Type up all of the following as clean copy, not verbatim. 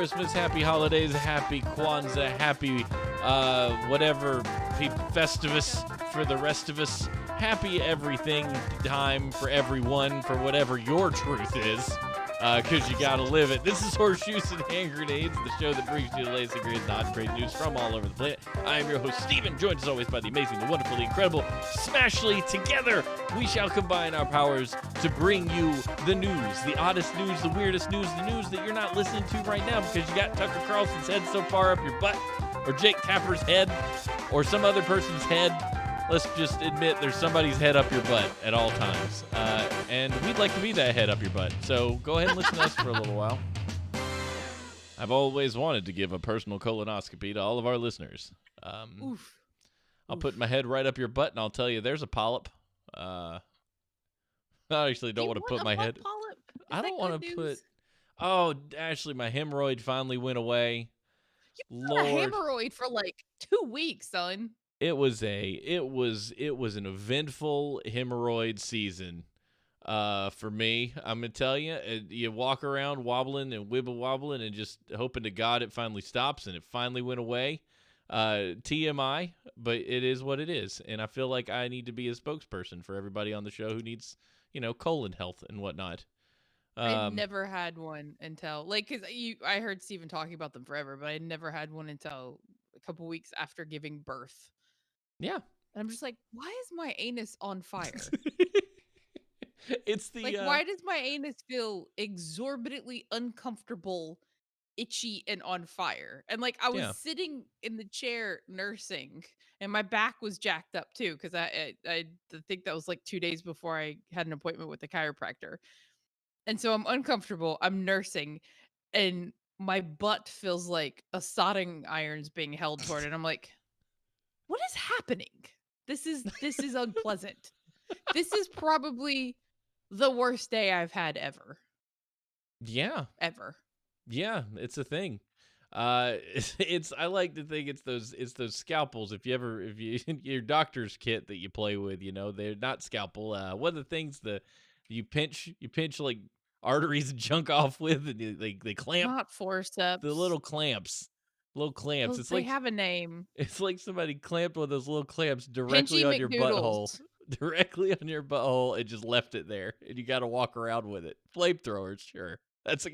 Christmas, happy holidays, happy Kwanzaa, happy whatever Festivus for the rest of us. Happy everything time for everyone for whatever your truth is. Because you gotta live it. This is Horseshoes and Hand Grenades, the show that brings you the latest and greatest non-great news from all over the planet. I am your host, Steven, joined as always by the amazing, the wonderful, the incredible Smashly. Together, we shall combine our powers to bring you the news, the oddest news, the weirdest news, the news that you're not listening to right now because you got Tucker Carlson's head so far up your butt, or Jake Tapper's head, or some other person's head. Let's just admit there's somebody's head up your butt at all times. And we'd like to be that head up your butt. So go ahead and listen to us for a little while. I've always wanted to give a personal colonoscopy to all of our listeners. I'll put my head right up your butt and I'll tell you there's a polyp. I actually don't want to put my head. Polyp? I don't want to put. Oh, Ashley, my hemorrhoid finally went away. You've got a hemorrhoid for like 2 weeks, son. It was an eventful hemorrhoid season for me. I'm gonna tell you, you walk around wobbling and wobbling and just hoping to God it finally stops, and it finally went away. TMI, but it is what it is, and I feel like I need to be a spokesperson for everybody on the show who needs, colon health and whatnot. I've never had one until because I heard Steven talking about them forever, but I never had one until a couple weeks after giving birth. Yeah. And I'm just like, why is my anus on fire? It's the why does my anus feel exorbitantly uncomfortable, itchy, and on fire? And I was sitting in the chair nursing, and my back was jacked up too, because I think that was 2 days before I had an appointment with the chiropractor. And so I'm uncomfortable. I'm nursing, and my butt feels like a soldering iron's being held toward it. And I'm like, what is happening? This is unpleasant. This is probably the worst day I've had ever. Yeah. Ever. Yeah, it's a thing. I like to think it's those scalpels. If you your doctor's kit that you play with, they're not scalpel. What are the things you pinch like arteries and junk off with, and they clamp. Not forceps. The little clamps. Little clamps. They have a name. It's like somebody clamped one of those little clamps directly on your butthole. Directly on your butthole and just left it there. And you got to walk around with it. Flamethrowers, sure. That's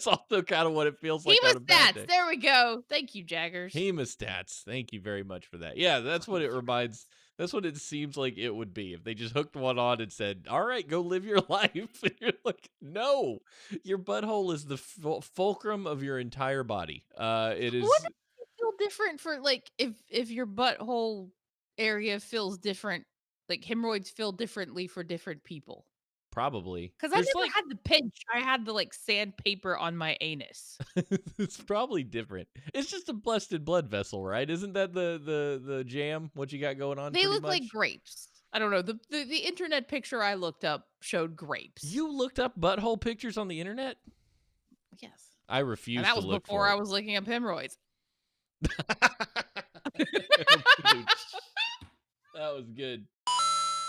also kind of what it feels like on a bad day. There we go. Thank you, Jaggers. Hemostats. Thank you very much for that. Yeah, that's what it reminds. That's what it seems like it would be if they just hooked one on and said, all right, go live your life. And you're like, no, your butthole is the fulcrum of your entire body. It is. Wouldn't it feel different for if your butthole area feels different? Hemorrhoids feel differently for different people. Probably. Because I never had the pinch. I had the sandpaper on my anus. It's probably different. It's just a busted blood vessel, right? Isn't that the jam? What you got going on? They look like grapes. I don't know. The internet picture I looked up showed grapes. You looked up butthole pictures on the internet? Yes. I refuse to look for it. That was before I was looking up hemorrhoids. That was good.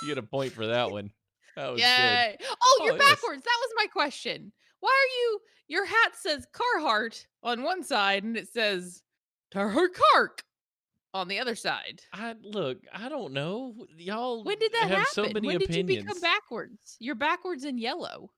You get a point for that one. That was Yay. good. Oh, you're backwards. That was my question. Why are your hat says Carhartt on one side and it says Carhartt on the other side? I don't know. Y'all when did that have happen? so many when opinions. Did you become backwards? You're backwards in yellow.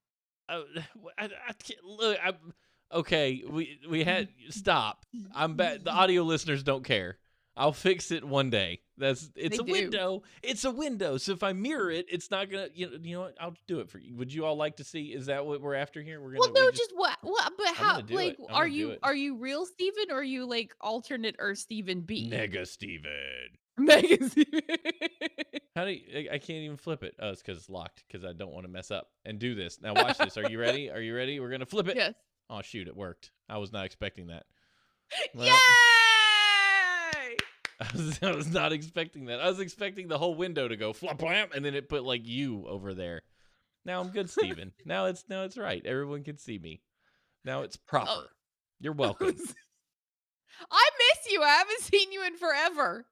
Okay, we had stop. I'm back. The audio listeners don't care. I'll fix it one day. It's a window. It's a window. So if I mirror it, it's not gonna. You know what? I'll do it for you. Would you all like to see? Is that what we're after here? We're gonna. Well, no, just what? But how? Are you real Steven or are you alternate Earth Steven B? Mega Steven. Mega Steven. How do you? I can't even flip it. Oh, it's because it's locked. Because I don't want to mess up and do this. Now watch this. Are you ready? Are you ready? We're gonna flip it. Yes. Oh shoot! It worked. I was not expecting that. Well, yay! I was not expecting that. I was expecting the whole window to go flop blam, and then it put you over there. Now I'm good, Steven. now it's right. Everyone can see me. Now it's proper. Oh. You're welcome. I miss you. I haven't seen you in forever.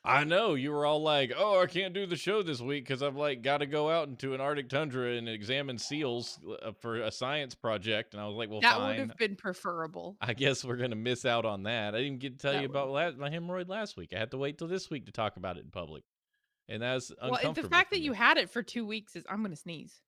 I know you were all like, "Oh, I can't do the show this week because I've like got to go out into an Arctic tundra and examine seals for a science project." And I was like, "Well, That would fine. have been preferable. I guess we're gonna miss out on that." I didn't get to tell you That would about have my hemorrhoid last week. I had to wait till this week to talk about it in public, and that's Well, the uncomfortable fact for that you me. had it for 2 weeks is I'm gonna sneeze.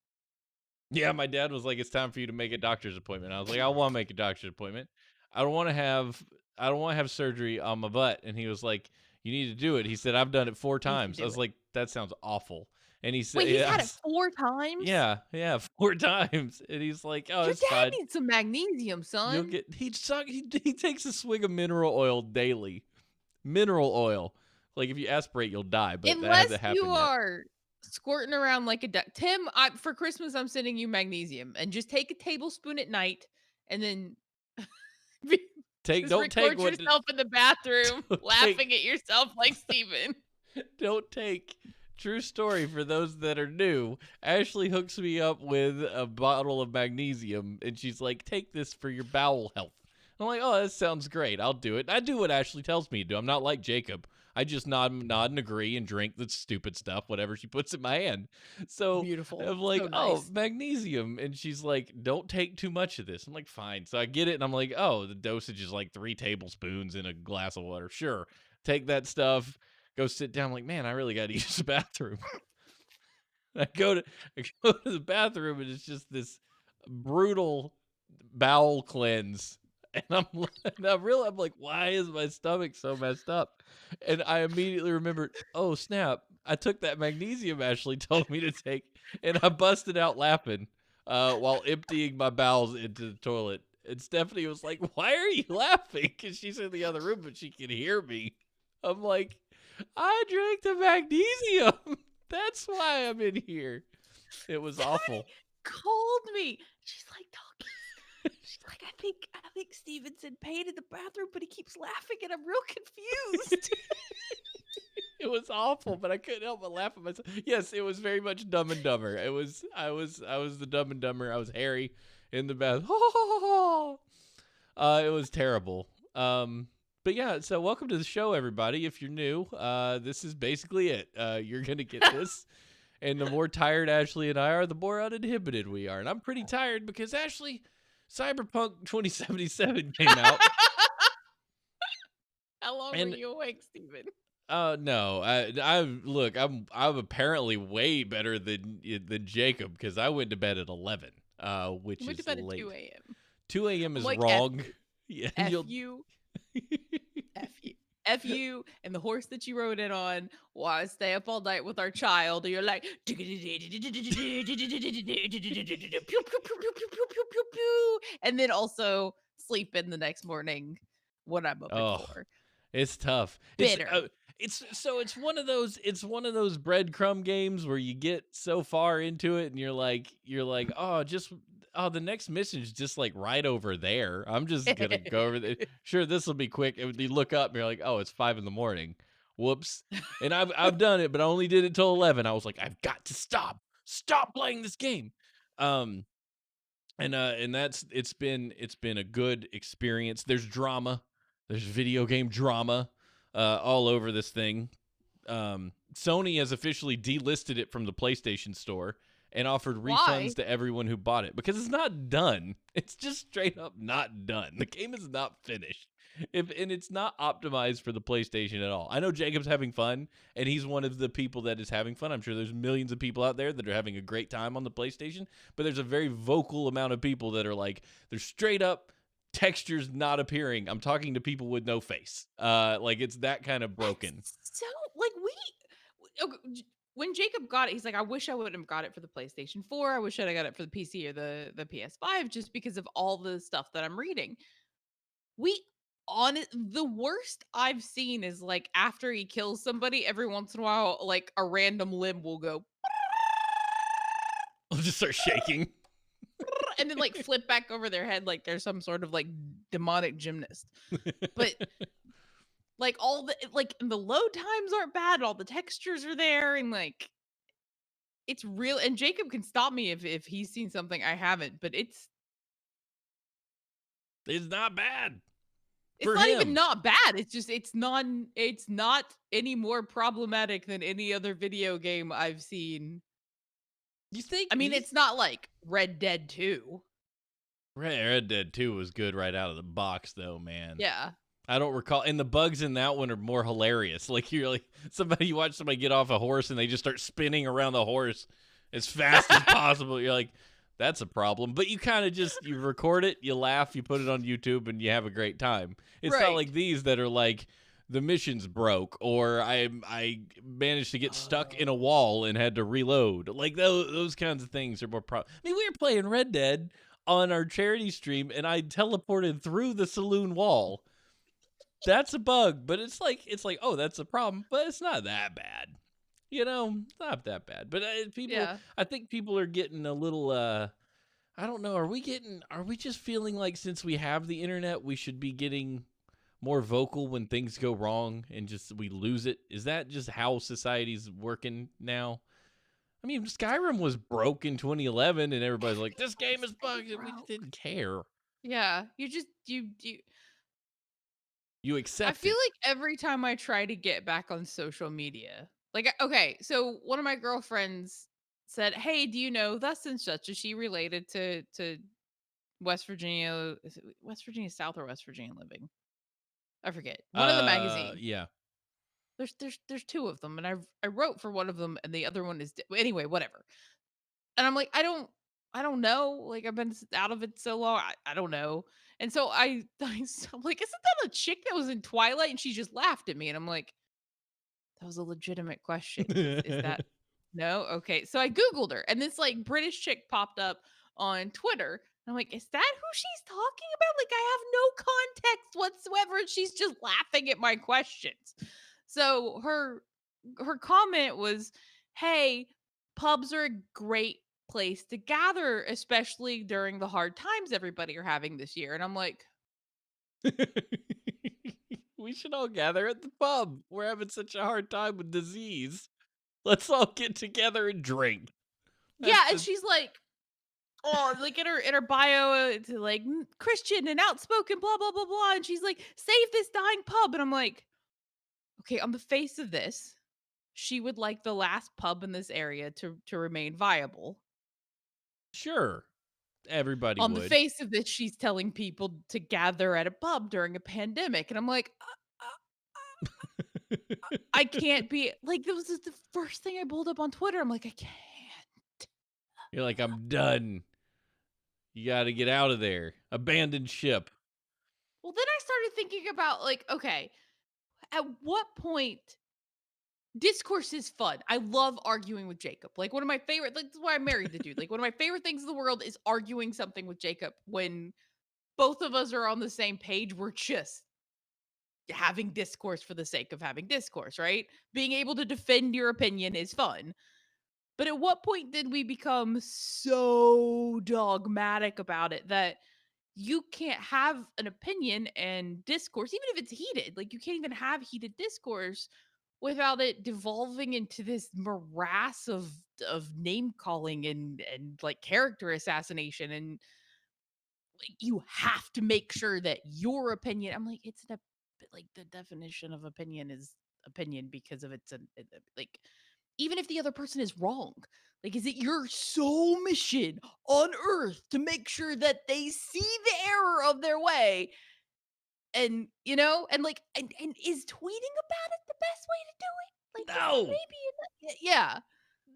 Yeah, my dad was like, "It's time for you to make a doctor's appointment." I was like, "I want to make a doctor's appointment. I don't want to have I don't want to have surgery on my butt." And he was like, "You need to do it." He said, "I've done it 4 Need to times." I do was it. like, "That sounds awful." And he said, Wait, he's "Yeah, had it 4 times? yeah, yeah, 4 times." And he's like, "Oh, Your it's dad fine. needs some magnesium, You'll son. get." He takes a swig of mineral oil daily. Mineral oil. Like if you aspirate, you'll die, but that Unless hasn't you happened yet. are squirting around like a duck. Tim, for Christmas, I'm sending you magnesium, and just take a tablespoon at night, and then Take just don't take record what yourself in the bathroom don't take laughing at yourself like Steven. don't take. True story for those that are new. Ashley hooks me up with a bottle of magnesium and she's like, "Take this for your bowel health." I'm like, "Oh, that sounds great. I'll do it." I do what Ashley tells me to do. I'm not like Jacob. I just nod and agree and drink the stupid stuff, whatever she puts in my hand. So Beautiful. I'm like, So "Oh, nice. magnesium." And she's like, "Don't take too much of this." I'm like, "Fine." So I get it and I'm like, "Oh, the dosage is like 3 tablespoons in a glass of water." Sure. Take that stuff, go sit down. I'm like, "Man, I really got to use the bathroom." I go to I go to the bathroom and it's just this brutal bowel cleanse. And I'm like, why is my stomach so messed up? And I immediately remembered, oh snap, I took that magnesium Ashley told me to take, and I busted out laughing while emptying my bowels into the toilet. And Stephanie was like, "Why are you laughing?" Because she's in the other room, but she can hear me. I'm like, "I drank the magnesium. That's why I'm in here." It was Stephanie awful. called me. She's like, "Doggies." She's like, I think Steven's in pain in the bathroom, but he keeps laughing, and I'm real confused." It was awful, but I couldn't help but laugh at myself. Yes, it was very much Dumb and Dumber. I was the Dumb and Dumber. I was Harry in the bath. It was terrible. But yeah, so welcome to the show, everybody. If you're new, this is basically it. You're gonna get this, and the more tired Ashley and I are, the more uninhibited we are. And I'm pretty tired because Ashley, Cyberpunk 2077 came out, How long were and you awake, Steven? no, I look, I'm apparently way better than Jacob because I went to bed at 11, You which went to is bed at 2 late. a.m. 2 a.m. I'm is like, F wrong. you, Yeah, F you'll. you, F you. F you and the horse that you rode in on while I stay up all night with our child. And you're like, pew, pew, pew, pew, pew, pew, pew, pew, pew, and then also sleep in the next morning when I'm up at Oh, 4. it's tough. Bitter. It's one of those breadcrumb games where you get so far into it and you're like, "Oh, just oh, the next mission's just like right over there. I'm just gonna go over there. Sure, this will be quick." And you look up and you're like, "Oh, it's 5 in the morning. Whoops." And I've done it, but I only did it till 11. I was like, "I've got to stop playing this game." Um, and that's it's been a good experience. There's drama. There's video game drama all over this thing. Sony has officially delisted it from the PlayStation Store and offered refunds Why? to everyone who bought it because it's not done. It's just straight up not done. The game is not finished. And it's not optimized for the PlayStation at all. I know Jacob's having fun, and he's one of the people that is having fun. I'm sure there's millions of people out there that are having a great time on the PlayStation, but there's a very vocal amount of people that are like, they're straight up textures not appearing. I'm talking to people with no face. Like it's that kind of broken. That's so like when Jacob got it, he's like, I wish I would have got it for the PlayStation 4. I wish I'd have got it for the PC or the PS5 just because of all the stuff that I'm reading. We on it the worst I've seen is like after he kills somebody, every once in a while, like a random limb will go I'll just start shaking. and then like flip back over their head like there's some sort of like demonic gymnast. But like the load times aren't bad, all the textures are there, and like it's real. And Jacob can stop me if he's seen something I haven't, but it's It's not bad. It's For not even him. not bad, it's not any more problematic than any other video game I've seen. You think I mean, it's not like Red Dead 2. Red Dead 2 was good right out of the box though, man. Yeah. I don't recall, and the bugs in that one are more hilarious. Like you're like you watch somebody get off a horse and they just start spinning around the horse as fast as possible. You're like, that's a problem. But you kind of just you record it, you laugh, you put it on YouTube, and you have a great time. It's not like Right. these that are like the mission's broke or I managed to get stuck in a Oh. wall and had to reload. Like those kinds of things are more I mean, we were playing Red Dead on our charity stream and I teleported through the saloon wall. That's a bug, but it's like, oh, that's a problem, but it's not that bad. It's not that bad. But Yeah. I think people are getting a little. I don't know. Are we just feeling like since we have the internet, we should be getting more vocal when things go wrong and just we lose it? Is that just how society's working now? I mean, Skyrim was broke in 2011, and everybody's like, "This game is Everything bugged." We broke. didn't care. Yeah, you just you You I accept feel it. like every time I try to get back on social media, like, okay, so one of my girlfriends said, "Hey, do you know thus and such?" Is she related to West Virginia? Is it West Virginia South or West Virginia Living? I forget. One of the magazines. Yeah. There's two of them, and I wrote for one of them, and the other one is anyway, whatever. And I'm like, I don't know. Like I've been out of it so long, I don't know. And so I'm like, isn't that a chick that was in Twilight? And she just laughed at me, and I'm like, that was a legitimate question. Is that no? Okay. So I Googled her and this like British chick popped up on Twitter. And I'm like, is that who she's talking about? Like, I have no context whatsoever. And she's just laughing at my questions. So her comment was, hey, pubs are a great place to gather, especially during the hard times everybody are having this year. And I'm like, We should all gather at the pub. We're having such a hard time with disease. Let's all get together and drink. That's yeah. And the she's like, oh, like in her bio, it's like Christian and outspoken, blah blah blah blah, and she's like, "Save this dying pub," and I'm like, okay, on the face of this, she would like the last pub in this area to remain viable. sure. Everybody On the would. face of this, she's telling people to gather at a pub during a pandemic, and I'm like, I can't be like that was just the first thing I pulled up on Twitter. I'm like, I can't. You're like, I'm done. You got to get out of there. Abandon ship. Well, then I started thinking about like, okay, at what point discourse is fun. I love arguing with Jacob. Like one of my favorite like, that's why I married the dude. Like one of my favorite things in the world is arguing something with Jacob when both of us are on the same page. We're just having discourse for the sake of having discourse, right? Being able to defend your opinion is fun. But at what point did we become so dogmatic about it that you can't have an opinion and discourse, even if it's heated? Like you can't even have heated discourse without it devolving into this morass of name calling and like character assassination and like you have to make sure that your opinion. I'm like it's like the definition of opinion is opinion because of its like even if the other person is wrong, like is it your sole mission on earth to make sure that they see the error of their way and and like and is tweeting about it the best way to do it? Like, is there No. yeah.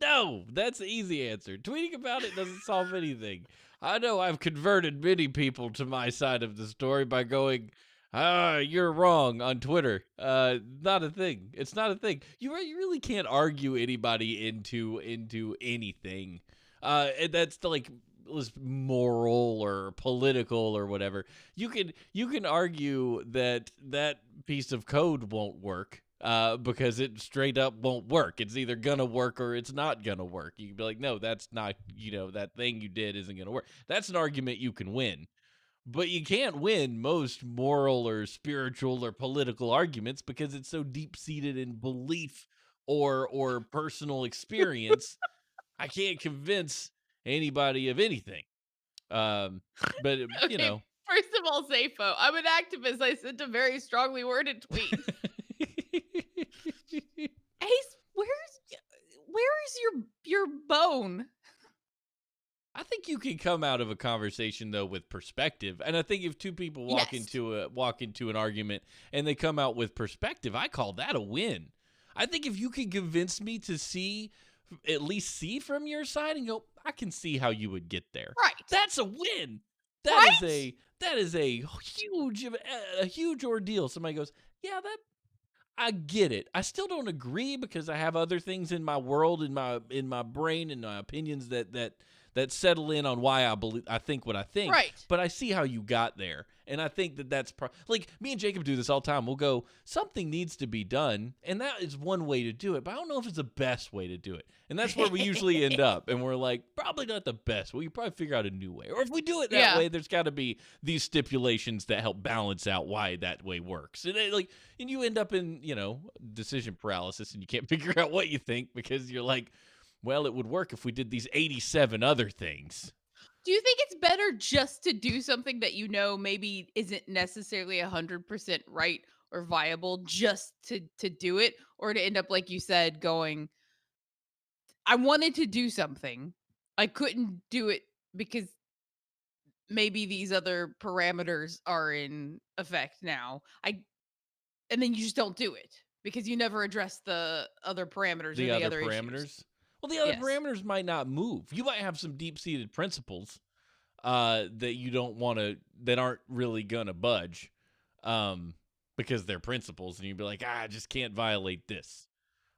No, that's the easy answer. Tweeting about it doesn't solve anything. I know I've converted many people to my side of the story by going, you're wrong on Twitter. Not a thing. It's not a thing. You really can't argue anybody into anything. And that's the, like was moral or political or whatever. You can argue that piece of code won't work because it straight up won't work. It's either gonna work or it's not gonna work. You can be like, no, that's not, that thing you did isn't gonna work. That's an argument you can win. But you can't win most moral or spiritual or political arguments because it's so deep seated in belief or personal experience. I can't convince anybody of anything. Um, but Okay, First of all, Safo, I'm an activist. I sent a very strongly worded tweet. Ace, where is your bone? I think you can come out of a conversation though with perspective, and I think if two people Yes. walk into an argument and they come out with perspective, I call that a win. I think if you can convince me to see, at least see from your side and go, I can see how you would get there. Right. That's a win. Right? That is a huge ordeal. Somebody goes, yeah, that I get it. I still don't agree because I have other things in my world, in my brain, and my opinions that settle in on why I think what I think. Right. But I see how you got there, and I think that's like me and Jacob do this all the time. We'll go, something needs to be done, and that is one way to do it. But I don't know if it's the best way to do it, and that's where we usually end up. And we're like, probably not the best. We probably figure out a new way, or if we do it that Yeah. way, there's got to be these stipulations that help balance out why that way works. And and you end up in, decision paralysis and you can't figure out what you think because you're like, well, it would work if we did these 87 other things. Do you think it's better just to do something that maybe isn't necessarily 100% right or viable just to do it, or to end up like you said going, I wanted to do something. I couldn't do it because maybe these other parameters are in effect now. And then you just don't do it because you never address the other parameters or The the other other issues. parameters? Well, the other Yes. parameters might not move. You might have some deep-seated principles that you don't want to, that aren't really gonna budge, because they're principles, and you'd be like, I just can't violate this,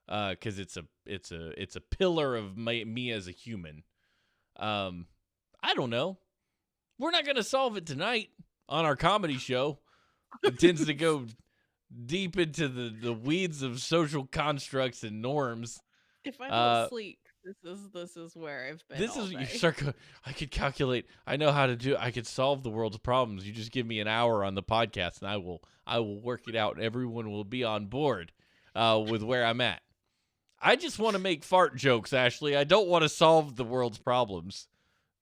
because it's a pillar of me as a human. Um, I don't know. We're not gonna solve it tonight on our comedy show. It tends to go deep into the weeds of social constructs and norms. If I don't Uh, sleep, this is where I've been this all is you day. start. I could calculate. I know how to do. I could solve the world's problems. You just give me an hour on the podcast, and I will work it out. And everyone will be on board with where I'm at. I just want to make fart jokes, Ashley. I don't want to solve the world's problems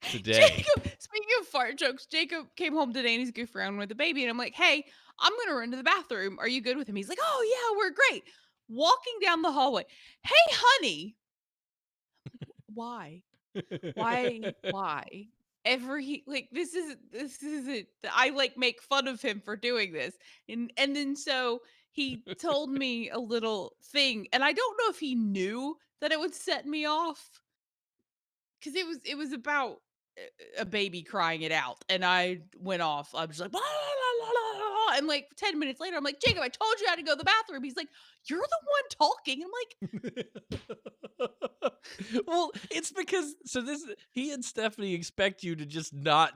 today. Jacob, speaking of fart jokes, Jacob came home today and he's goofing around with the baby, and I'm like, "Hey, I'm gonna run to the bathroom. Are you good with him?" He's like, "Oh yeah, we're great." Walking down the hallway, "Hey, honey, why? Why? Every like this is it. I like make fun of him for doing this. And then so he told me a little thing, and I don't know if he knew that it would set me off because it was about a baby crying it out, and I went off. I was like, "Blah, blah, blah, blah, blah," and like 10 minutes later, I'm like, Jacob, I told you how to go to the bathroom. He's like, "You're the one talking." I'm like, Well, it's because he and Stephanie expect you to just not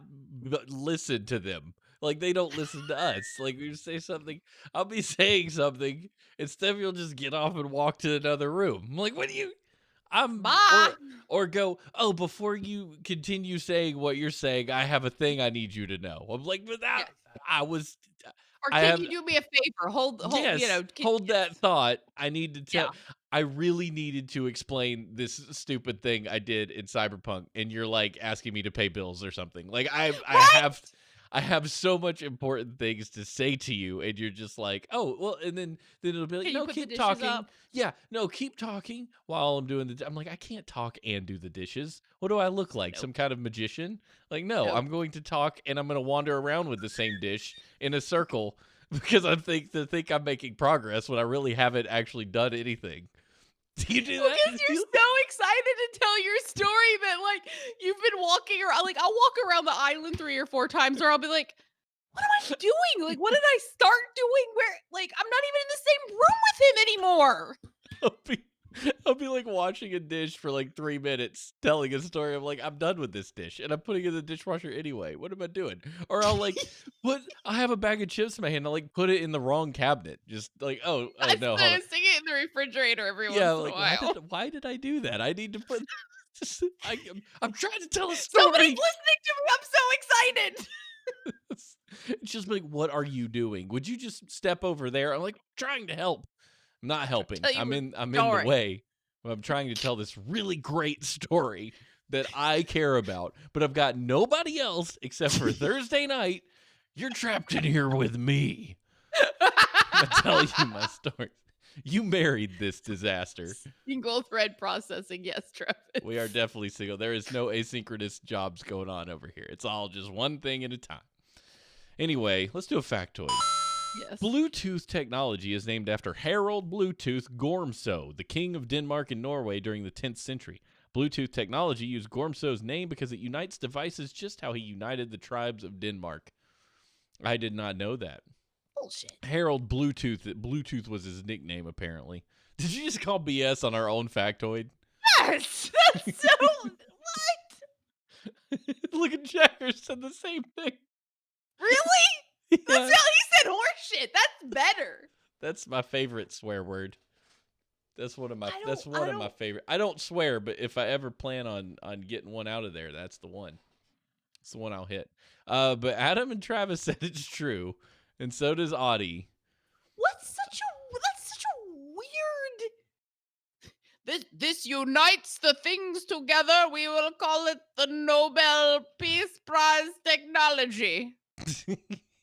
listen to them. Like they don't listen to us. Like we say something, I'll be saying something, and Stephanie will just get off and walk to another room. I'm like, what do you? I'm "Bye." or go. Oh, before you continue saying what you're saying, I have a thing I need you to know. I'm like, but that Yes. I was. Or I can have you do me a favor? Hold, Yes, hold that yes. thought. I need to tell. Yeah. I really needed to explain this stupid thing I did in Cyberpunk, and you're like asking me to pay bills or something. Like Right? I have so much important things to say to you, and you're just like, oh well, and then it'll be like, Can you no, put the keep dishes talking. up? Yeah, no, keep talking while I'm doing the. I'm like, I can't talk and do the dishes. What do I look like? Nope. Some kind of magician? Like, no, Nope. I'm going to talk, and I'm going to wander around with the same dish in a circle because I think I'm making progress when I really haven't actually done anything. Do you do Well, that? because you're so excited to tell your story that, like, you've been walking around like, I'll walk around the island 3 or 4 times, or I'll be like, "What am I doing? Like, what did I start doing where like, I'm not even in the same room with him anymore." I'll be, I'll be like watching a dish for like 3 minutes, telling a story. I'm like, I'm done with this dish, and I'm putting it in the dishwasher anyway. What am I doing? Or I'll like I have a bag of chips in my hand. I'll like put it in the wrong cabinet. Just like, oh I no, hold on. stick it in the refrigerator every Yeah, once in a like while. why did I do that? I need to put. I'm trying to tell a Somebody's story. listening to me, I'm so excited. It's just like, what are you doing? Would you just step over there? I'm like trying to help. I'm not helping. Tell you a I'm in the story. way. I'm trying to tell this really great story that I care about, but I've got nobody else except for Thursday night You're trapped in here with me. I'm gonna tell you my story. You married this disaster. Single thread processing, yes, We are Travis. definitely single. There is no asynchronous jobs going on over here. It's all just one thing at a time. Anyway, let's do a factoid. Yes. Bluetooth technology is named after Harald Bluetooth Gormsso, the king of Denmark and Norway during the 10th century. Bluetooth technology used Gormsso's name because it unites devices just how he united the tribes of Denmark. I did not know that. Bullshit. Harald Bluetooth was his nickname, apparently. Did you just call BS on our own factoid? Yes! That's so... What? Look at Jagger said the same thing. Really? Yeah. That's how he said horseshit. That's better. That's my favorite swear word. That's one of my I favorite. I don't swear, but if I ever plan on getting one out of there, that's the one. It's the one I'll hit. But Adam and Travis said it's true, and so does Audie. That's such a weird... This unites the things together. We will call it the Nobel Peace Prize technology.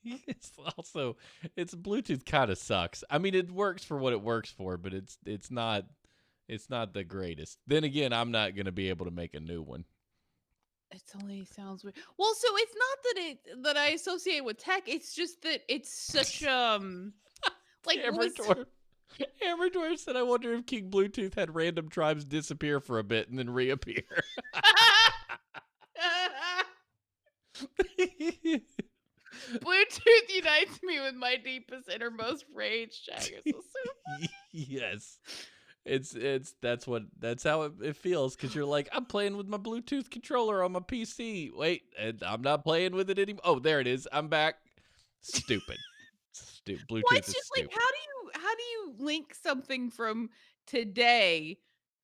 It's Bluetooth kind of sucks. I mean, it works for what it works for, but it's not the greatest. Then again, I'm not gonna be able to make a new one. It only sounds weird. Well, so it's not that I associate with tech. It's just that it's such like Amador said, "I wonder if King Bluetooth had random tribes disappear for a bit and then reappear." Bluetooth unites me with my deepest innermost rage, Jagger. So Yes. That's how it feels, because you're like, I'm playing with my Bluetooth controller on my PC. Wait, and I'm not playing with it anymore. Oh, there it is. I'm back. Stupid. Bluetooth well, it's is just stupid. like how do you link something from today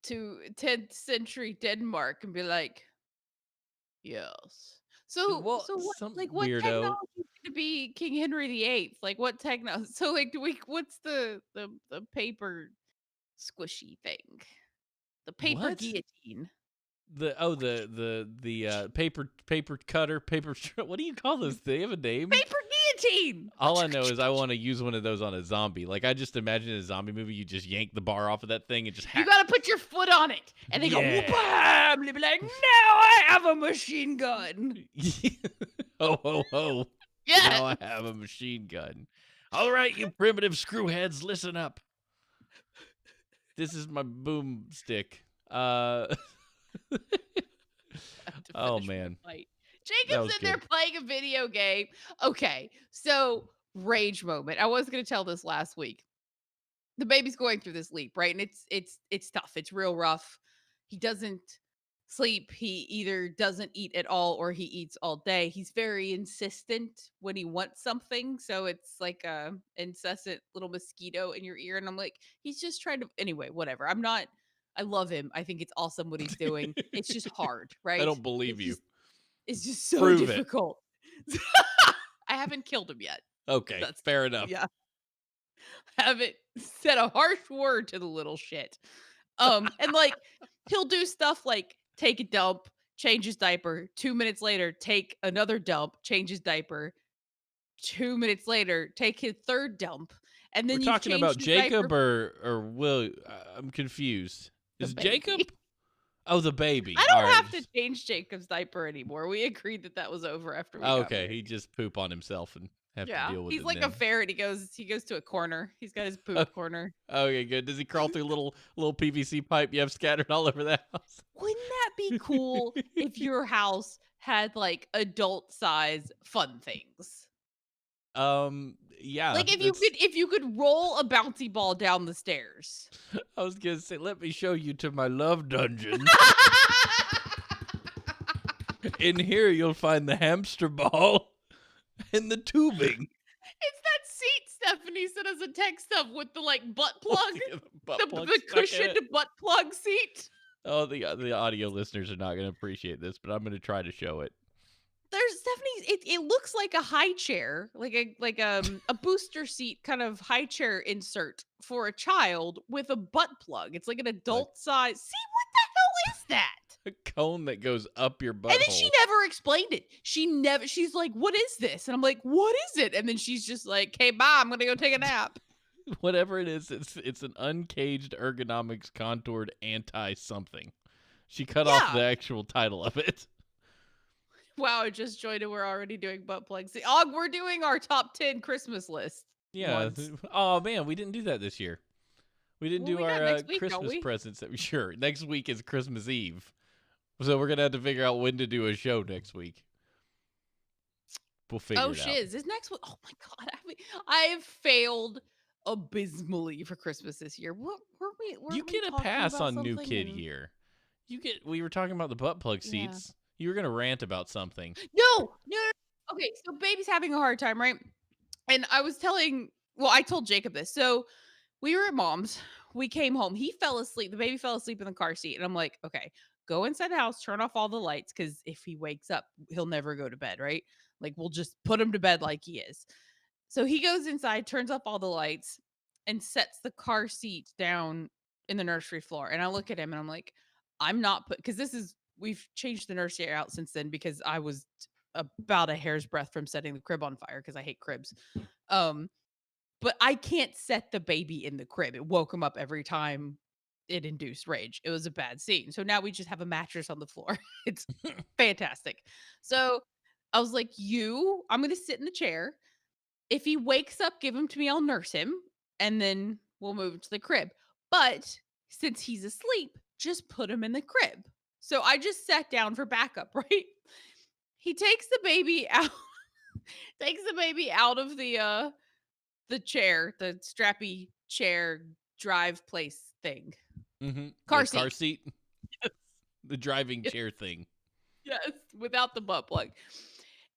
to 10th century Denmark and be like, yes. Well, So some what weirdo. technology is going to be King Henry VIII? Like what techno? So like what's the paper squishy thing? The paper What? guillotine. The paper cutter, what do you call those? They have a name? Paper guillotine. All I know is I want to use one of those on a zombie. Like, I just imagine in a zombie movie, you just yank the bar off of that thing and just hack. You gotta put your foot on it, and they go Yeah. whoop-bam, and they be like, "Now I have a machine gun." Ho ho ho! Yeah. Now I have a machine gun. All right, you primitive screwheads, listen up. This is my boomstick. Oh man. Jacob's in there playing a video game. Okay, so rage moment. I was gonna tell this last week. The baby's going through this leap, right? And it's tough. It's real rough. He doesn't sleep. He either doesn't eat at all or he eats all day. He's very insistent when he wants something. So it's like a incessant little mosquito in your ear. And I'm like, he's just trying to anyway, whatever. I love him. I think it's awesome what he's doing. It's just hard, right? I don't believe you. It's just so Prove it. difficult. I haven't killed him yet. Okay, That's fair enough. Yeah. Haven't said a harsh word to the little shit. And like he'll do stuff like take a dump, change his diaper. 2 minutes later, take another dump, change his diaper. 2 minutes later, take his third dump, and then We're you've talking changed about his Jacob diaper. or Will. I'm confused. The Is baby. Jacob? Oh, the baby. I don't All right. have to change Jacob's diaper anymore. We agreed that was over after we got Okay, married. he just poop on himself and have to deal with He's it. like then. a ferret. He goes to a corner. He's got his poop corner. Okay, good. Does he crawl through little PVC pipe you have scattered all over the house? Wouldn't that be cool if your house had like adult size fun things? Yeah. Like if you could roll a bouncy ball down the stairs. I was gonna say, let me show you to my love dungeon. In here, you'll find the hamster ball and the tubing. It's that seat Stephanie sent us a text of with the like butt plug, the stuck in cushioned it. butt plug seat. Oh, the audio listeners are not going to appreciate this, but I'm going to try to show it. There's Stephanie. It looks like a high chair, like a booster seat kind of high chair insert for a child with a butt plug. It's like an adult size. See, what the hell is that? A cone that goes up your And then she butthole. never explained it. She's like, "What is this?" And I'm like, "What is it?" And then she's just like, "Hey, bye. I'm gonna go take a nap." Whatever it is, it's an uncaged ergonomics contoured anti something. She cut off the Yeah. actual title of it. Wow, I just joined and we're already doing butt plugs. Oh, we're doing our top 10 Christmas list Yeah. ones. Oh man, we didn't do that this year. We didn't Well, do we got our next week, don't Christmas we? presents. Sure, next week is Christmas Eve, so we're gonna have to figure out when to do a show next week. We'll figure Oh, it out. shiz. Is next week? Oh my God. I have failed abysmally for Christmas this year. What You weren't we get a talking pass about on new something? kid And year. We were talking about the butt plug yeah. seats. You were gonna rant about something. No. Okay, so baby's having a hard time, right? And I told Jacob this. So we were at mom's. We came home. He fell asleep. The baby fell asleep in the car seat. And I'm like, okay, go inside the house, turn off all the lights. Cause if he wakes up, he'll never go to bed, right? Like we'll just put him to bed like he is. So he goes inside, turns off all the lights, and sets the car seat down in the nursery floor. And I look at him and I'm like, I'm not put because we've changed the nursery out since then because I was about a hair's breadth from setting the crib on fire because I hate cribs. Um, but I can't set the baby in the crib. It woke him up every time it induced rage. It was a bad scene. So now we just have a mattress on the floor. It's fantastic. So I was like, I'm going to sit in the chair. If he wakes up, give him to me. I'll nurse him and then we'll move him to the crib. But since he's asleep, just put him in the crib. So I just sat down for backup, right? He takes the baby out, takes the baby out of the chair, the strappy chair drive place thing. The Car car seat. seat, the driving chair thing. Yes, without the butt plug.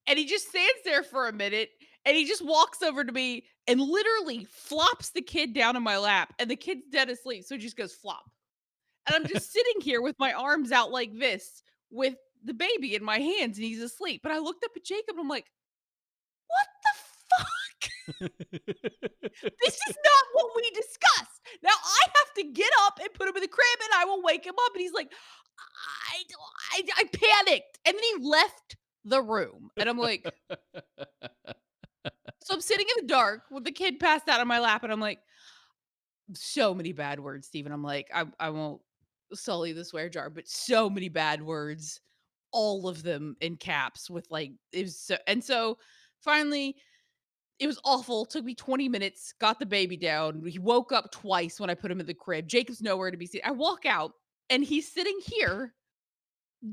And he just stands there for a minute and he just walks over to me and literally flops the kid down in my lap and the kid's dead asleep. So he just goes flop. And I'm just sitting here with my arms out like this with the baby in my hands and he's asleep. But I looked up at Jacob and I'm like, what the fuck? This is not what we discussed. Now I have to get up and put him in the crib and I will wake him up. And he's like, I panicked. And then he left the room. And I'm like, so I'm sitting in the dark with the kid passed out on my lap. And I'm like, so many bad words, Steven. I'm like, I won't sully the swear jar, but so many bad words, all of them in caps with like, it was so, and so finally it was awful. Took me 20 minutes, got the baby down. He woke up twice when I put him in the crib. Jacob's nowhere to be seen. I walk out and he's sitting here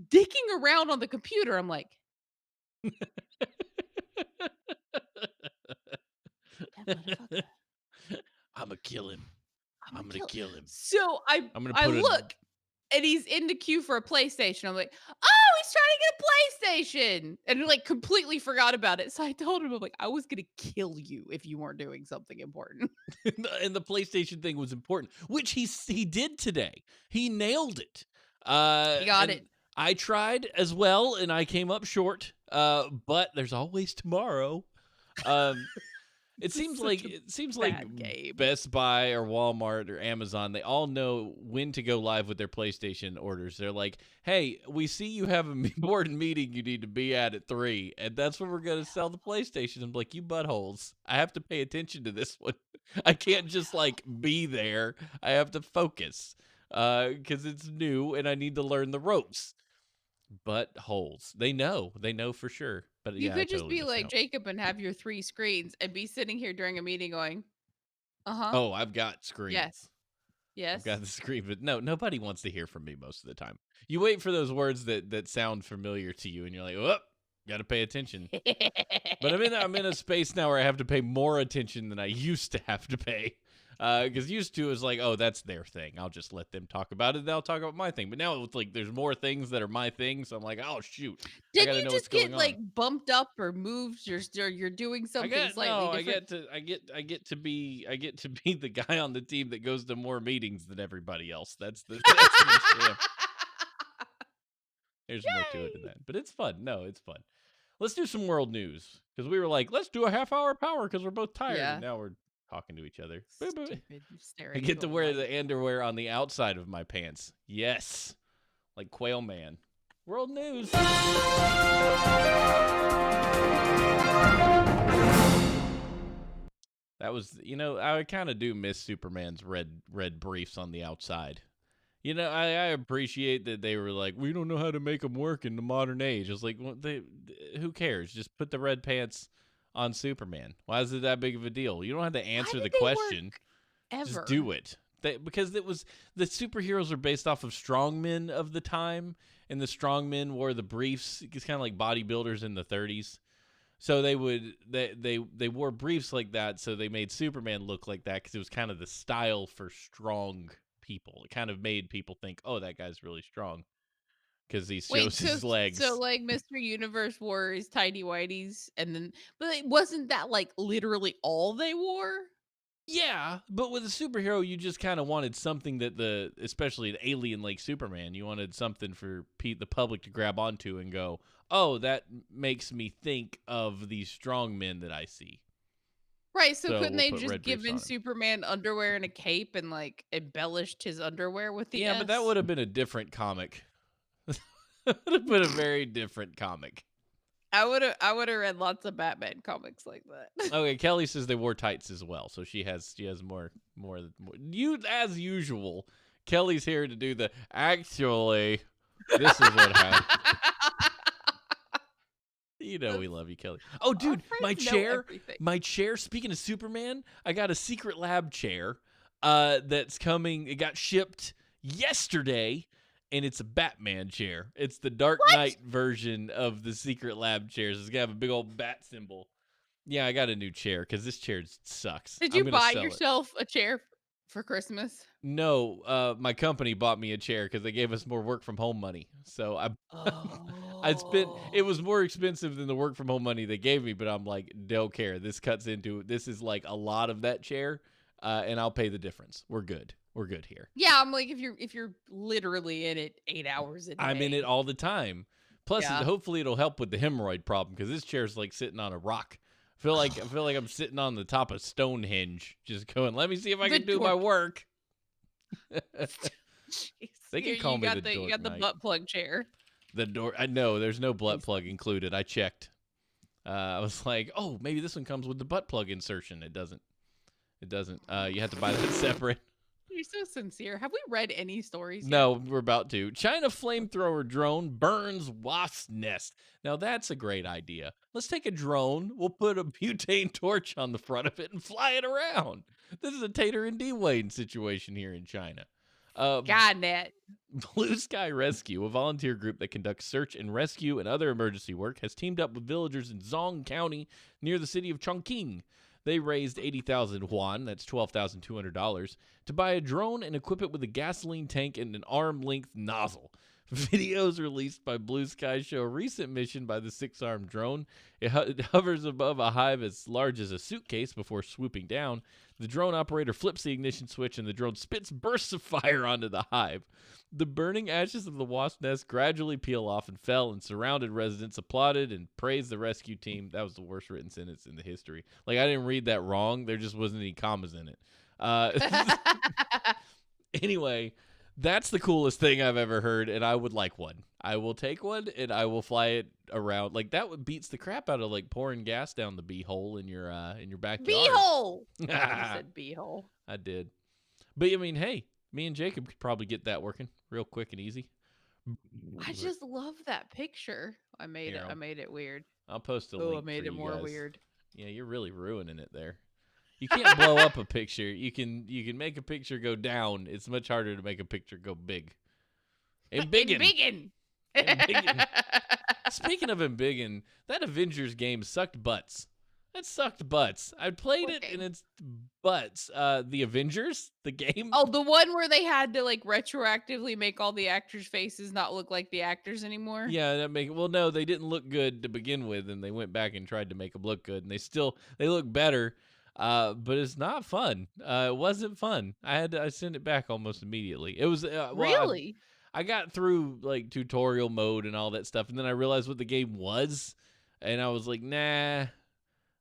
dicking around on the computer. I'm like, that motherfucker. I'm gonna kill him. I'm I'm gonna gonna kill. kill him. So I'm gonna I put a. look and he's in the queue for a PlayStation. I'm like, oh, he's trying to get a PlayStation. And like completely forgot about it. So I told him, I'm like, I was gonna kill you if you weren't doing something important. And the PlayStation thing was important, which he did today. He nailed it. He got And it. I tried as well, and I came up short. But there's always tomorrow. Um, It This is seems such like a bad game. Best Buy or Walmart or Amazon, they all know when to go live with their PlayStation orders. They're like, "Hey, we see you have a important meeting you need to be at 3, and that's when we're going to sell the PlayStation." I'm like, "You buttholes. I have to pay attention to this one. I can't just like be there. I have to focus cuz it's new and I need to learn the ropes." Buttholes. They know. They know for sure. But You yeah, I could just totally be missed like out. Jacob and have your 3 screens and be sitting here during a meeting going, "Uh-huh. Oh, I've got Yes. screens. I've got Yes." the screen, but no, nobody wants to hear from me most of the time. You wait for those words that sound familiar to you, and you're like, "Oh, got to pay attention." But I'm in a space now where I have to pay more attention than I used to have to pay. Because used to is like, oh, that's their thing. I'll just let them talk about it. They'll talk about my thing. But now it's like there's more things that are my thing. So I'm like, oh shoot, I Didn't got to you know what's just going get, on. like, bumped up or moved? You're doing I something got slightly no. different? I get to be the guy on the team that goes to more meetings than everybody else. That's the jam. There's more to it than Yay! that, but it's fun. No, it's fun. Let's do some world news because we were like, let's do a half-hour power because we're both tired, and Yeah. now we're talking to each other. Boop, boop. Stupid I staring get into to a wear light. the underwear on the outside of my pants. Yes, like Quail Man. World news. That was, I kind of do miss Superman's red briefs on the outside. I appreciate that they were like, we don't know how to make them work in the modern age. It's like, well, who cares? Just put the red pants on Superman. Why is it that big of a deal? You don't have to Why answer the did they question. work ever? Just do it. Because it was the superheroes are based off of strongmen of the time, and the strongmen wore the briefs. It's kind of like bodybuilders in the 30s. So they wore briefs like that. So they made Superman look like that because it was kind of the style for strong people. It kind of made people think, oh, that guy's really strong because he Wait, shows his legs. like Mr. Universe wore his tidy whities, but it wasn't that like literally all they wore? Yeah, but with a superhero, you just kind of wanted something that especially an alien like Superman, you wanted something for the public to grab onto and go, oh, that makes me think of these strong men that I see. Right, so So couldn't we'll they put just red briefs given on him. Superman underwear and a cape and like embellished his underwear with the Yeah, but that S? would have been a different comic. That would have been a very different comic. I would have read lots of Batman comics like that. Okay, Kelly says they wore tights as well, so she has more. You as usual. Kelly's here to do the actually. This is what happened. We love you, Kelly. Oh, dude, my chair. My chair. Speaking of Superman, I got a Secret Lab chair. That's coming. It got shipped yesterday, and it's a Batman chair. It's the Dark Knight version of the Secret Lab chairs. It's gonna have a big old bat symbol. Yeah, I got a new chair because this chair sucks. Did I'm you gonna buy sell it. yourself a chair for Christmas? No, my company bought me a chair because they gave us more work from home money. So I spent. It was Oh. more expensive than the work from home money they gave me, but I'm like, don't care. This is like a lot of that chair, and I'll pay the difference. We're good. We're good here. Yeah, I'm like if you're literally in it 8 hours a day. I'm in it all the time. Plus, Yeah. hopefully, it'll help with the hemorrhoid problem because this chair's like sitting on a rock. I feel like I'm sitting on the top of Stonehenge, just going. Let me see if I The can do my dork. work. Jeez. They can call me the You Dork got the Knight. butt plug chair. The door. I know there's no butt plug included. I checked. I was like, oh, maybe this one comes with the butt plug insertion. It doesn't. It doesn't. You have to buy that separate. You're so sincere. Have we read any stories yet? No, we're about to. China flamethrower drone burns wasp nest. Now that's a great idea. Let's take a drone. We'll put a butane torch on the front of it and fly it around. This is a Tater and Dwayne situation here in China. God, Nat. Blue Sky Rescue, a volunteer group that conducts search and rescue and other emergency work, has teamed up with villagers in Zong County near the city of Chongqing. They raised 80,000 yuan, that's $12,200, to buy a drone and equip it with a gasoline tank and an arm-length nozzle. Videos released by Blue Sky show a recent mission by the 6-armed drone. It hovers above a hive as large as a suitcase before swooping down. The drone operator flips the ignition switch and the drone spits bursts of fire onto the hive. The burning ashes of the wasp nest gradually peel off and fell, and surrounded residents applauded and praised the rescue team. That was the worst written sentence in the history. Like, I didn't read that wrong. There just wasn't any commas in it. Anyway, that's the coolest thing I've ever heard, and I would like one. I will take one, and I will fly it around. Like, that would beats the crap out of, like, pouring gas down the beehole in your backyard. Beehole. You said beehole. I did. But, I mean, hey, me and Jacob could probably get that working real quick and easy. I just love that picture. I made it weird. I'll post a link. Oh, I made for it you more guys. weird. Yeah, you're really ruining it there. You can't blow up a picture. You can make a picture go down. It's much harder to make a picture go big. Embiggen. Speaking of embiggen, that Avengers game sucked butts. That sucked butts. I played it and it's butts. The Avengers, the game. Oh, the one where they had to like retroactively make all the actors' faces not look like the actors anymore. Yeah, no, they didn't look good to begin with, and they went back and tried to make them look good, and they look better. But it's not fun. It wasn't fun. I sent it back almost immediately. It was really. I got through like tutorial mode and all that stuff, and then I realized what the game was, and I was like, nah,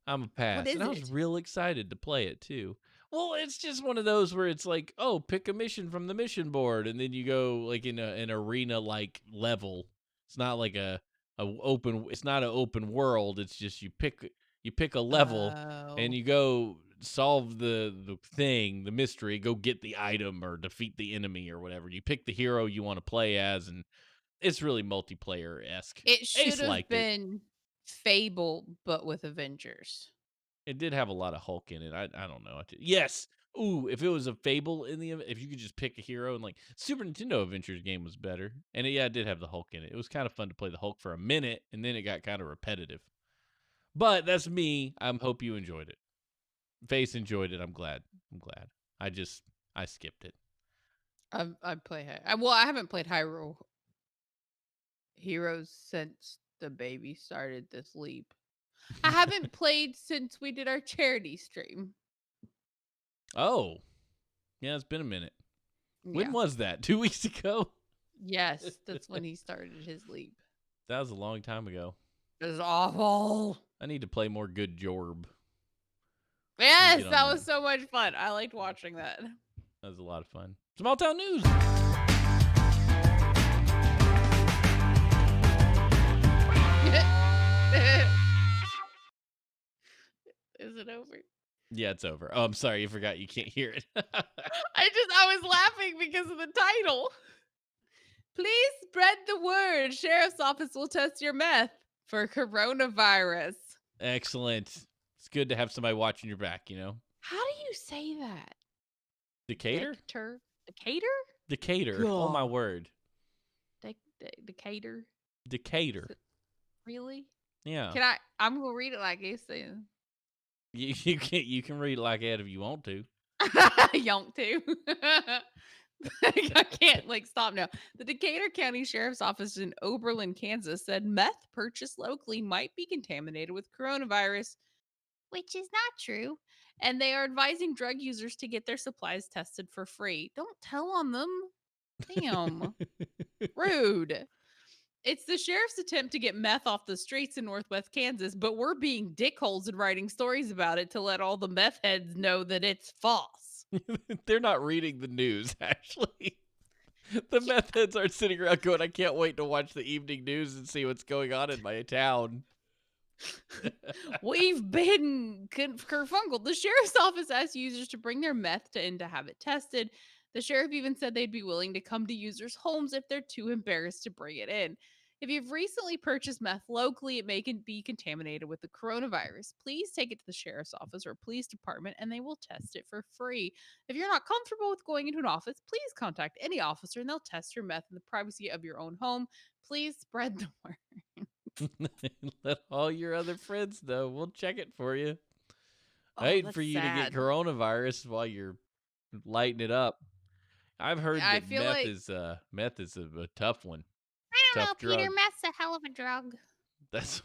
I'm a pass. And I was real excited to play it too. Well, it's just one of those where it's like, oh, pick a mission from the mission board, and then you go like in an arena like level. It's not like a open. It's not an open world. It's just you pick a level, and Oh. you go solve the thing, the mystery. Go get the item or defeat the enemy or whatever. You pick the hero you want to play as, and it's really multiplayer esque. It should Ace have liked it. been Fable, but with Avengers. It did have a lot of Hulk in it. I don't know. Yes. Ooh, if it was a Fable in the if you could just pick a hero and like Super Nintendo Adventures game was better. And it did have the Hulk in it. It was kind of fun to play the Hulk for a minute and then it got kind of repetitive. But that's me. I hope you enjoyed it. Face enjoyed it. I'm glad. I'm glad. I just I skipped it. I play well, I haven't played Hyrule Heroes since the baby started this leap. I haven't played since we did our charity stream. Oh. Yeah, it's been a minute. When Yeah. was that? 2 weeks ago? Yes, that's when he started his leap. That was a long time ago. It was awful. I need to play more Good Jorb. Yes, get on that that. was so much fun. I liked watching that. That was a lot of fun. Small town news. Is it over? Yeah, it's over. Oh, I'm sorry. You forgot you can't hear it. I was laughing because of the title. Please spread the word. Sheriff's office will test your meth for coronavirus. Excellent. It's good to have somebody watching your back, you know? How do you say that? Decatur? Decatur? Decatur. Oh, my word. Decatur? Decatur. Really? Yeah. I'm going to read it like it's then. You can read it like that if you want to. Yonk too. I can't stop now. The Decatur County Sheriff's Office in Oberlin, Kansas said meth purchased locally might be contaminated with coronavirus, which is not true. And they are advising drug users to get their supplies tested for free. Don't tell on them. Damn. Rude. It's the sheriff's attempt to get meth off the streets in northwest Kansas, but we're being dickholes and writing stories about it to let all the meth heads know that it's false. They're not reading the news, actually. The Yeah. meth heads are sitting around going, I can't wait to watch the evening news and see what's going on in my town. We've been kerfunkled. The sheriff's office asked users to bring their meth in to have it tested. The sheriff even said they'd be willing to come to users' homes if they're too embarrassed to bring it in. If you've recently purchased meth locally, it may be contaminated with the coronavirus. Please take it to the sheriff's office or police department and they will test it for free. If you're not comfortable with going into an office, please contact any officer and they'll test your meth in the privacy of your own home. Please spread the word. Let all your other friends know. We'll check it for you. I Oh, hate that's for you to get sad. coronavirus while you're lighting it up. I've heard I that feel meth like is a tough one. I don't Tough know, Peter. drug. Meth's a hell of a drug. That's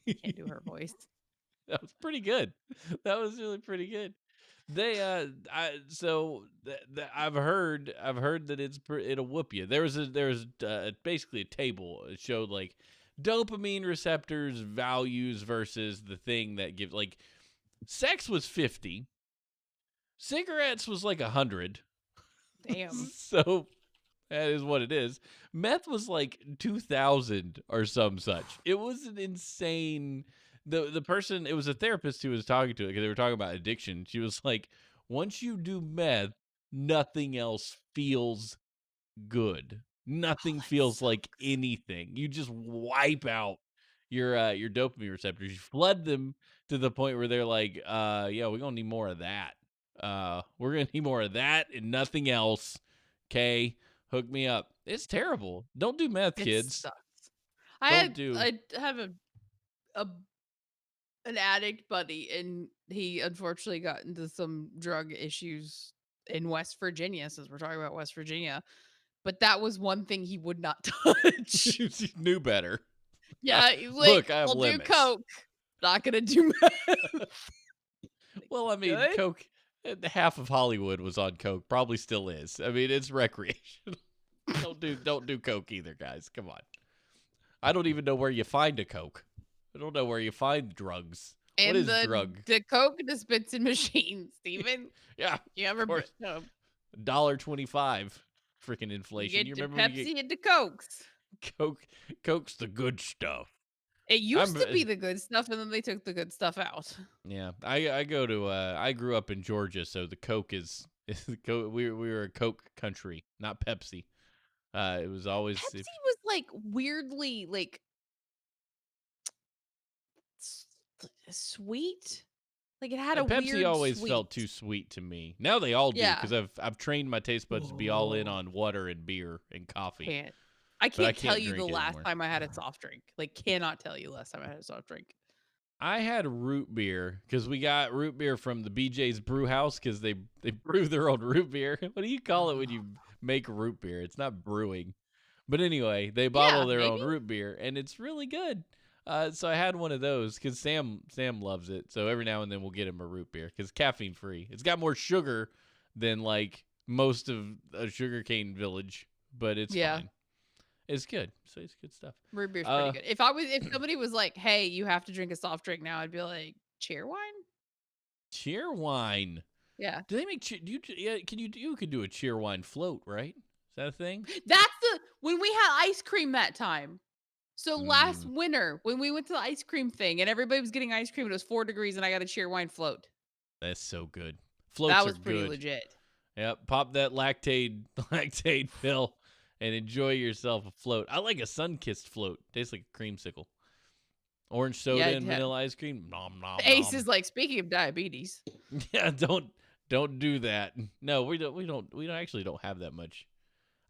Can't do her voice. that was pretty good. That was really pretty good. They I've heard that it'll whoop you. There's basically a table. It showed like dopamine receptors values versus the thing that gives like sex was 50, cigarettes was like 100. Damn. So that is what it is. Meth was like 2,000 or some such. It was an insane. The person, it was a therapist who was talking to it because they were talking about addiction. She was like, once you do meth, nothing else feels good. Oh, Nothing that feels like sucks. anything. You just wipe out your dopamine receptors. You flood them to the point where they're like, yeah, we're gonna need more of that. We're gonna need more of that and nothing else. Okay, hook me up. It's terrible. Don't do meth, It kids. sucks. Don't do. I have a an addict buddy, and he unfortunately got into some drug issues in West Virginia. Since we're talking about West Virginia, but that was one thing he would not touch. You knew better. Yeah, he's like, Look, I have I'll do limits. coke, not gonna do meth. Well, I mean, Good. coke. Half of Hollywood was on coke. Probably still is. I mean, it's recreational. Don't do coke either, guys. Come on. I don't even know where you find a coke. I don't know where you find drugs. What And is the drug? the Coke dispensing machine, Steven. Yeah, You of ever course. $1.25. Freaking you inflation. You get the remember when you get Pepsi and the Cokes. Coke? Coke's the good stuff. It used I'm to be the good stuff, and then they took the good stuff out. yeah. I go to I grew up in Georgia, so the Coke is the Coke. We were a Coke country, not Pepsi. It was always if Pepsi was, like, weirdly, like, s sweet? Like, it had a Pepsi weird always sweet. felt too sweet to me. Now they all do Yeah. because I've trained my taste buds to be all in Oh, on water and beer and coffee, can't. I but I can't tell can't you the drink it last anymore. time I had a soft drink. Like, cannot tell you last time I had a soft drink. I had root beer because we got root beer from the BJ's Brew House because they brew their own root beer. What do you call it when you make root beer? It's not brewing, but anyway, they bottle Yeah, their maybe? own root beer and it's really good. So I had one of those because Sam loves it. So every now and then we'll get him a root beer because caffeine free. It's got more sugar than like most of a sugarcane village, but it's Yeah. fine. It's good. So it's good stuff. Root beer's pretty Uh, good. If somebody was like, "Hey, you have to drink a soft drink now," I'd be like, "Cheer wine?" cheer wine. Yeah. Do they make do you yeah, can you could do a cheer wine float, right? Is that a thing? That's the when we had ice cream that time. So last Mm, winter, when we went to the ice cream thing and everybody was getting ice cream, it was 4 degrees and I got a cheer wine float. that's so good. That Floats are was pretty good. legit. Yep, pop that lactate lactate pill and enjoy yourself a float. I like a sun-kissed float. Tastes like a creamsicle. Orange Yeah, soda and yeah. vanilla ice cream. Nom nom Ace nom. is like, "Speaking of diabetes." Yeah, don't do that. No, we don't actually don't have that much.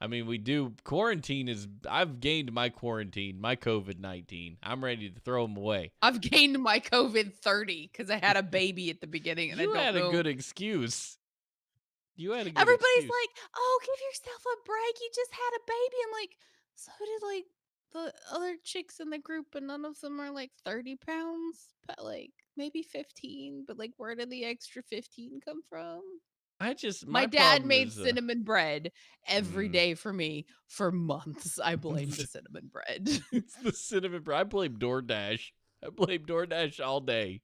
I mean, we do. Quarantine is. I've gained my quarantine, my COVID-19. I'm ready to throw them away. I've gained my COVID 30 because I had a baby at the beginning and I You don't had a know. good excuse. You had a good Everybody's excuse. like, "Oh, give yourself a break. You just had a baby." I'm like, so did like the other chicks in the group, and none of them are like 30 pounds, but like maybe 15. But like, where did the extra 15 come from? My My dad problem made is, cinnamon bread every mm, day for me for months. I blame the cinnamon bread. it's the cinnamon. I blame DoorDash. I blame DoorDash all day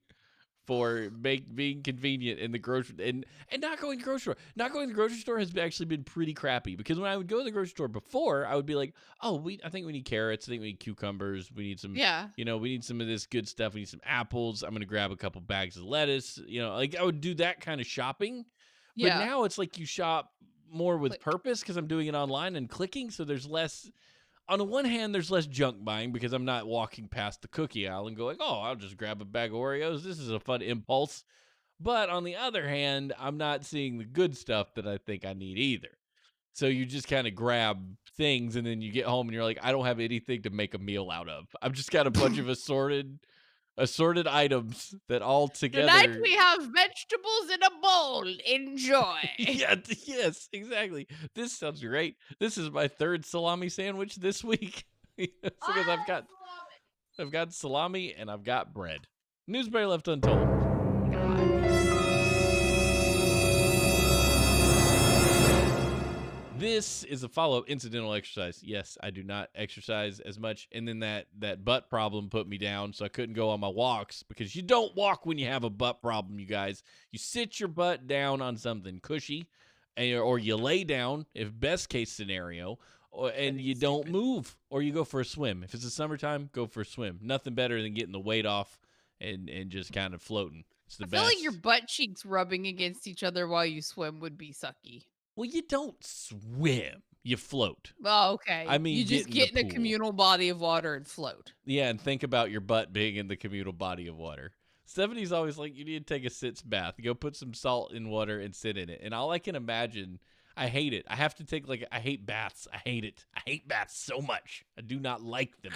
for being convenient in the grocery and not going to the grocery store. Not going to the grocery store has actually been pretty crappy because when I would go to the grocery store before, I would be like, "Oh, I think we need carrots. I think we need cucumbers. We need some, Yeah, we need some of this good stuff. We need some apples. I'm gonna grab a couple bags of lettuce. Like I would do that kind of shopping. But yeah. now it's like you shop more with Click. purpose because I'm doing it online and clicking. So there's less on the one hand, there's less junk buying because I'm not walking past the cookie aisle and going, "Oh, I'll just grab a bag of Oreos. This is a fun impulse." But on the other hand, I'm not seeing the good stuff that I think I need either. So you just kind of grab things and then you get home and you're like, "I don't have anything to make a meal out of. I've just got a bunch of assorted items that all Tonight together." we have vegetables in a bowl. Enjoy. Yeah, yes, exactly. This sounds great. This is my third salami sandwich this week. It's because I've got salami and I've got bread. Newsberry left untold. God. This is a follow-up incidental exercise. Yes, I do not exercise as much, and then that butt problem put me down, so I couldn't go on my walks because you don't walk when you have a butt problem, you guys. You sit your butt down on something cushy, or you lay down, if best case scenario, That and you is don't stupid. move, or you go for a swim. If it's the summertime, go for a swim. Nothing better than getting the weight off and just kind of floating. It's the I feel like your best. butt cheeks rubbing against each other while you swim would be sucky. Well, you don't swim. You float. Oh, I okay. You mean, get just in the get in a pool. communal body of water and float. Yeah, and think about your butt being in the communal body of water. Stephanie's always like, you need to take a sitz bath. Go put some salt in water and sit in it. And all I can imagine, I hate it. I have to take I hate baths. I hate it. I hate baths so much. I do not like them.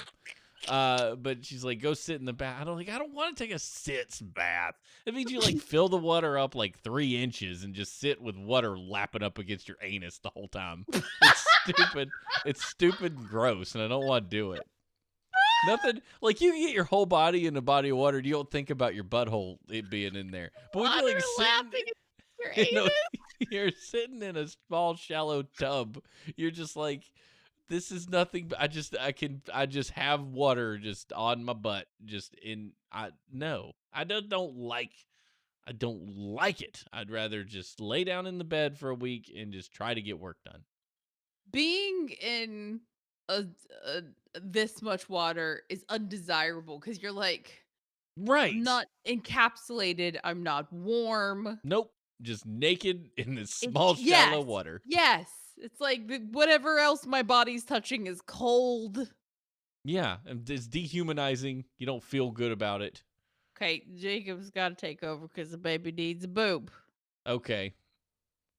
But she's like, go sit in the bath. I don't want to take a sitz bath. It means you fill the water up 3 inches and just sit with water lapping up against your anus the whole time. It's stupid. It's stupid and gross, and I don't want to do it. Nothing like you get your whole body in a body of water. You don't think about your butthole it being in there. But when you're Water sitting, lapping against your you know, anus. you're sitting in a small shallow tub. You're just like This is nothing. I just have water just on my butt. Just in. I no. I don't like it. I'd rather just lay down in the bed for a week and just try to get work done. Being in a, a this much water is undesirable because you're like, I'm Right. not encapsulated. I'm not warm. Nope. Just naked in this It's small, shallow yes, water. yes. It's like whatever else my body's touching is cold. Yeah, and it's dehumanizing. You don't feel good about it. Okay, Jacob's got to take over because the baby needs a boob. Okay,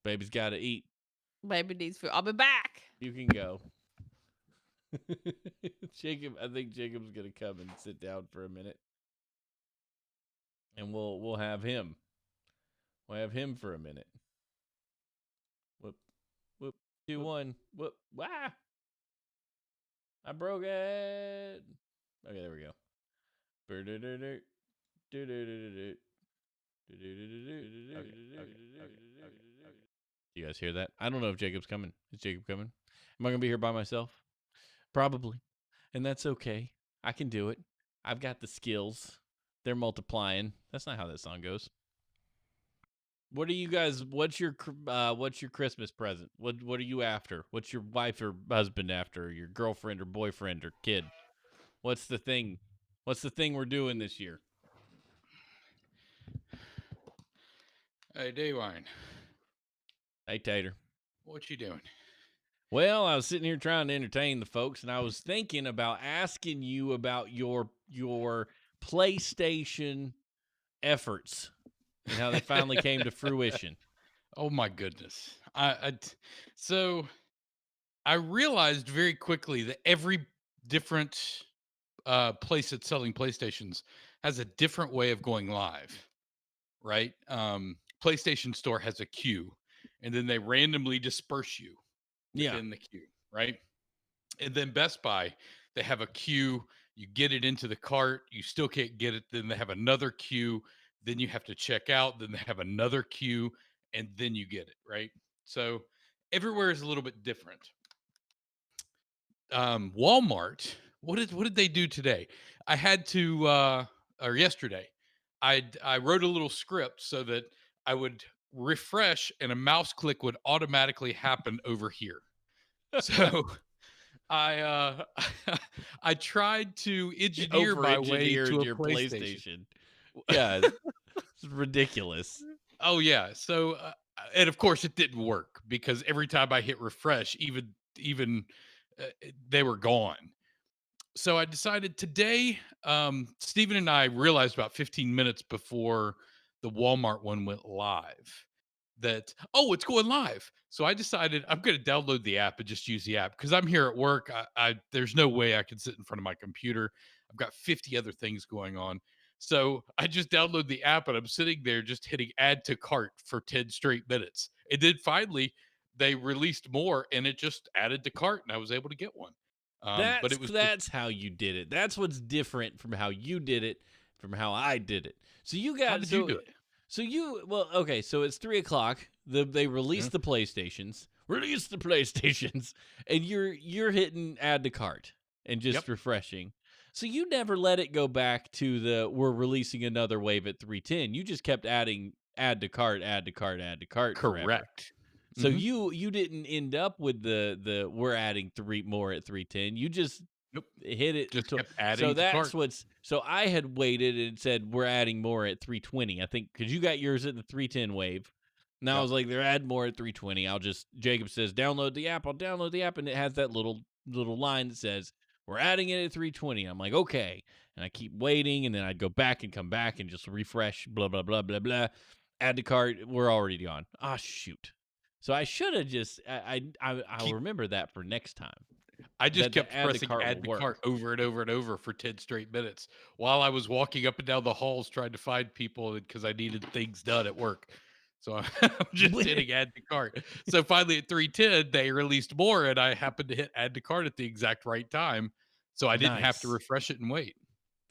baby's got to eat. Baby needs food. I'll be back. You can go. Jacob, I think Jacob's gonna come and sit down for a minute, and we'll have him. We'll have him for a minute. Whoop, whoop, 2-1. Whoop, wah! I broke it. Okay, there we go. Do you guys hear that? I don't know if Jacob's coming. Is Jacob coming? Am I gonna be here by myself? Probably. And that's okay. I can do it. I've got the skills. They're multiplying. That's not how that song goes. What are you guys? What's your Christmas present? What are you after? What's your wife or husband after? Your girlfriend or boyfriend or kid? What's the thing? What's the thing we're doing this year? Hey, Dayline, Hey Tater. what you doing? Well, I was sitting here trying to entertain the folks, and I was thinking about asking you about your PlayStation efforts and how they finally came to fruition. Oh my goodness. So I realized very quickly that every different place that's selling PlayStations has a different way of going live, right? PlayStation Store has a queue, and then they randomly disperse you Yeah. within the queue, right? And then Best Buy, they have a queue. You get it into the cart, you still can't get it. Then they have another queue. Then you have to check out. Then they have another queue, and then you get it, right? So everywhere is a little bit different. Walmart, what did they do today? I had to or yesterday. I wrote a little script so that I would refresh and a mouse click would automatically happen over here. So I I tried to engineer Over my way engineered to a your PlayStation. PlayStation. Yeah. It's ridiculous. Oh yeah, so and of course it didn't work because every time I hit refresh, even they were gone. So I decided today, Stephen and I realized about 15 minutes before the Walmart one went live that, oh, it's going live. So I decided I'm going to download the app and just use the app because I'm here at work. There's no way I can sit in front of my computer. I've got 50 other things going on. So I just download the app and I'm sitting there just hitting add to cart for 10 straight minutes. And then finally they released more and it just added to cart and I was able to get one. But it was just, That's how you did it. That's what's different from how you did it from how I did it. So you how got did you do it? so you well okay. So it's 3:00. They Yeah. released the PlayStations. Release the PlayStations, and you're hitting add to cart and just Yep. refreshing. So you never let it go back to the we're releasing another wave at 3:10. You just kept adding add to cart, add to cart, add to cart forever. Correct. So Hmm. you didn't end up with the we're adding 3 more at 3:10. You just Nope. hit it Just to, kept so adding to that's cart. what's so I had waited and said we're adding more at 3:20. I think cuz you got yours at the 3:10 wave. Now I Yep. was like they're adding more at 3:20. I'll just Jacob says download the app. I'll download the app and it has that little line that says we're adding it at 3:20. I'm like okay. And I keep waiting and then I'd go back and come back and just refresh blah blah blah blah blah. Add to cart. We're already on. Ah shoot. So I should have just I'll Keep remember that for next time. I just That the kept add to pressing cart add will to work. cart over and over and over for 10 straight minutes while I was walking up and down the halls trying to find people because I needed things done at work. So I'm just hitting add to cart. So finally at 3:10, they released more and I happened to hit add to cart at the exact right time. So I didn't have to Nice. refresh it and wait.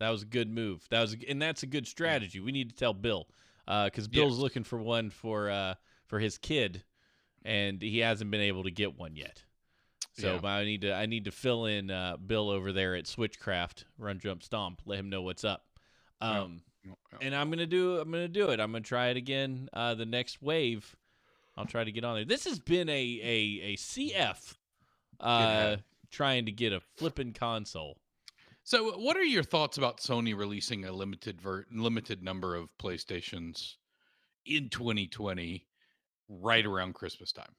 That was a good move. And that's a good Yeah. strategy. We need to tell Bill, because Bill's Yes. looking for one for his kid, and he hasn't been able to get one yet. So Yeah. I need to fill in Bill over there at Switchcraft, Run Jump Stomp, let him know what's up. Yeah. Um, Yeah. Yeah. and I'm gonna do it. I'm gonna try it again. The next wave, I'll try to get on there. This has been a CF It uh had. trying to get a flipping console. So, what are your thoughts about Sony releasing a limited number of PlayStations in 2020, right around Christmas time?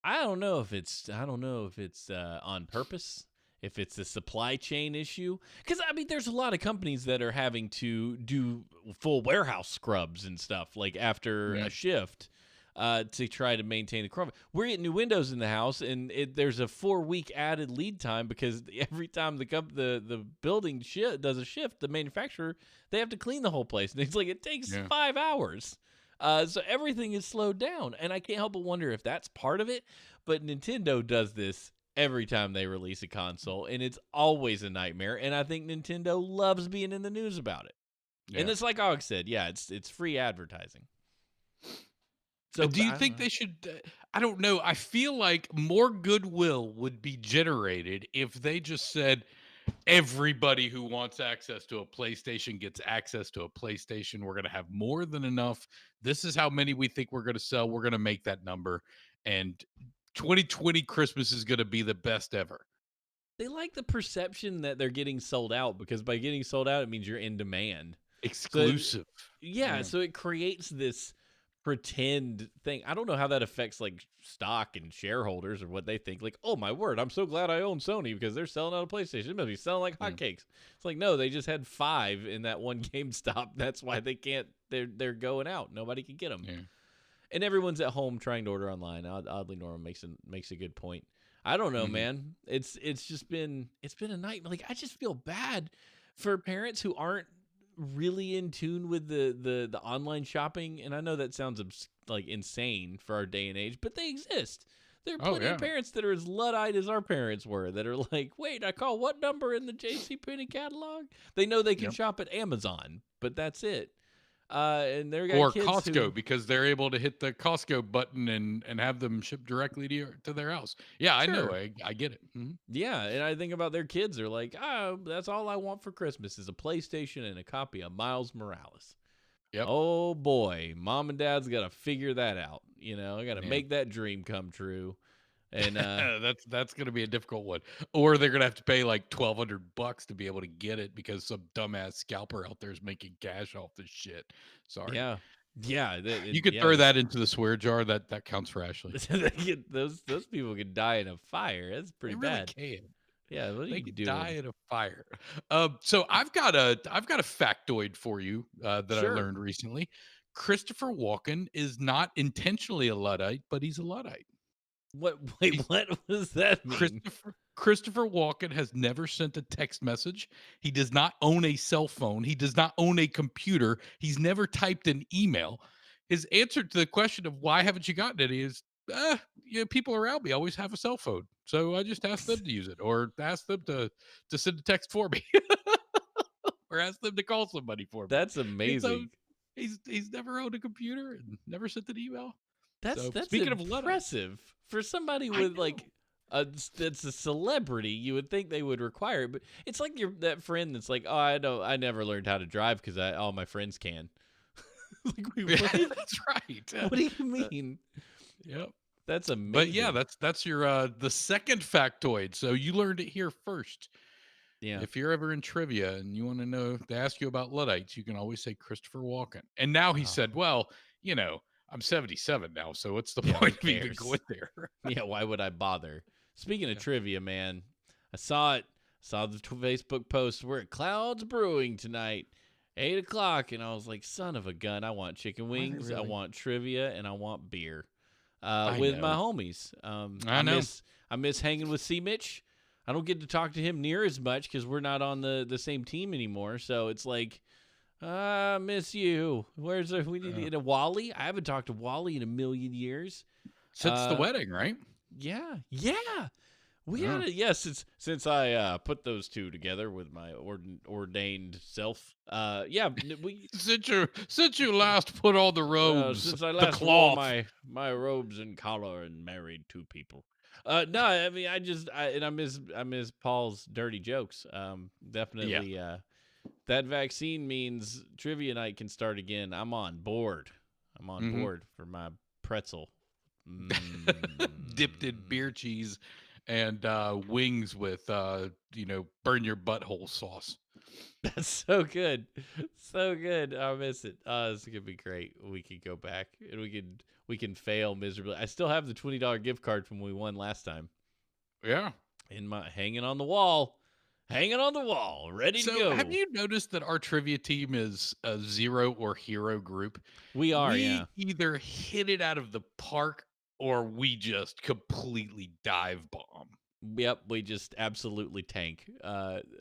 I don't know if it's on purpose, if it's a supply chain issue. Because I mean, there's a lot of companies that are having to do full warehouse scrubs and stuff like after Yeah. a shift to try to maintain the quality. We're getting new windows in the house, and there's a 4-week added lead time because every time the building does a shift, the manufacturer they have to clean the whole place, and it's like it takes Yeah. 5 hours. So everything is slowed down, and I can't help but wonder if that's part of it. But Nintendo does this every time they release a console, and it's always a nightmare. And I think Nintendo loves being in the news about it. And Yeah. it's like Og said, yeah, it's free advertising. So Do you I don't think know. they should? I don't know. I feel like more goodwill would be generated if they just said everybody who wants access to a PlayStation gets access to a PlayStation. We're going to have more than enough. This is how many we think we're going to sell. We're going to make that number. And 2020 Christmas is going to be the best ever. They like the perception that they're getting sold out because by getting sold out, it means you're in demand. So Exclusive. yeah, Yeah. so it creates this pretend thing. I don't know how that affects like stock and shareholders or what they think. Like, oh my word, I'm so glad I own Sony because they're selling out a PlayStation. It must be selling like Yeah. hotcakes. It's like, no, they just had 5 in that one GameStop. That's why they can't. They're going out. Nobody can get them. Yeah. And everyone's at home trying to order online. Oddly, Norman makes a good point. I don't know, Mhm. man. It's just been a nightmare. Like I just feel bad for parents who aren't really in tune with the online shopping. And I know that sounds like insane for our day and age, but they exist. There are Oh, plenty of yeah. parents that are as luddite as our parents were that are like, wait, I call what number in the JCPenney catalog? They know they can Yep. shop at Amazon, but that's it. And there got Or kids who Costco because they're able to hit the Costco button and have them shipped directly to their house. Yeah, I know. sure. I get it. Mhm. Yeah, and I think about their kids. They're like, oh, that's all I want for Christmas is a PlayStation and a copy of Miles Morales. Yep. Oh boy, mom and dad's got to figure that out. I got to Yeah. make that dream come true. And That's gonna be a difficult one. Or they're gonna have to pay like $1,200 to be able to get it because some dumbass scalper out there is making cash off this shit. Sorry. yeah, yeah, You could yeah. throw that into the swear jar. That counts for Ashley. Those people could die in a fire. That's They pretty really bad. can. Yeah, what are They you could die doing? in a fire. So I've got a factoid for you that I Sure. learned recently. Christopher Walken is not intentionally a luddite, but he's a luddite. What? Wait, He's what does that mean? Christopher Walken has never sent a text message. He does not own a cell phone. He does not own a computer. He's never typed an email. His answer to the question of why haven't you gotten it is, people around me always have a cell phone, so I just ask them to use it, or ask them to send a text for me, or ask them to call somebody for me. That's And so amazing. he's never owned a computer and never sent an email. That's So that's speaking of Luddites, impressive for somebody I with know. like that's a celebrity. You would think they would require it, but it's like your that friend that's like, oh, I never learned how to drive because all my friends can. Like, wait, Yeah, what? that's right. What do you mean? Yep. That's But yeah, amazing. that's your the second factoid. So you learned it here first. Yeah. If you're ever in trivia and you want to know, they ask you about Luddites, you can always say Christopher Walken. And now he Oh, said, well, I'm 77 now, so what's the yeah. Who point of even cares? going there? Yeah. Why would I bother? Speaking of Yeah. trivia, man, I saw it. Saw the Facebook post. We're at Clouds Brewing tonight. 8 o'clock, and I was like, "Son of a gun! I want chicken Are they wings, I really? want trivia, and I want beer." I With my know. homies. I know. I miss hanging with C. Mitch. I don't get to talk to him near as much because we're not on the same team anymore. So it's like, I miss you. We need to Uh, get a Wally. I haven't talked to Wally in a million years. since the Uh, wedding, right? yeah, yeah. We Yeah. had it. Yes, since I put those two together with my ordained self. Yeah, we Since you last put on the robes, since I the last wore cloth. my robes and collar and married 2 people. No, I mean, I miss Paul's dirty jokes. Yeah. Definitely. That vaccine means trivia night can start again. I'm on board. I'm on Hmm. board for my pretzel. Dipped in beer Mm. cheese and wings with burn your butthole sauce. That's so good, so good. I miss it. This is gonna be great. We could go back and we can fail miserably. I still have the $20 gift card from when we won last time Yeah. in my hanging on the wall, ready to So, have go. you noticed that our trivia team is a zero or hero group? We are, yeah. We either hit it out of the park or we just completely dive bomb. Yep, we just absolutely tank.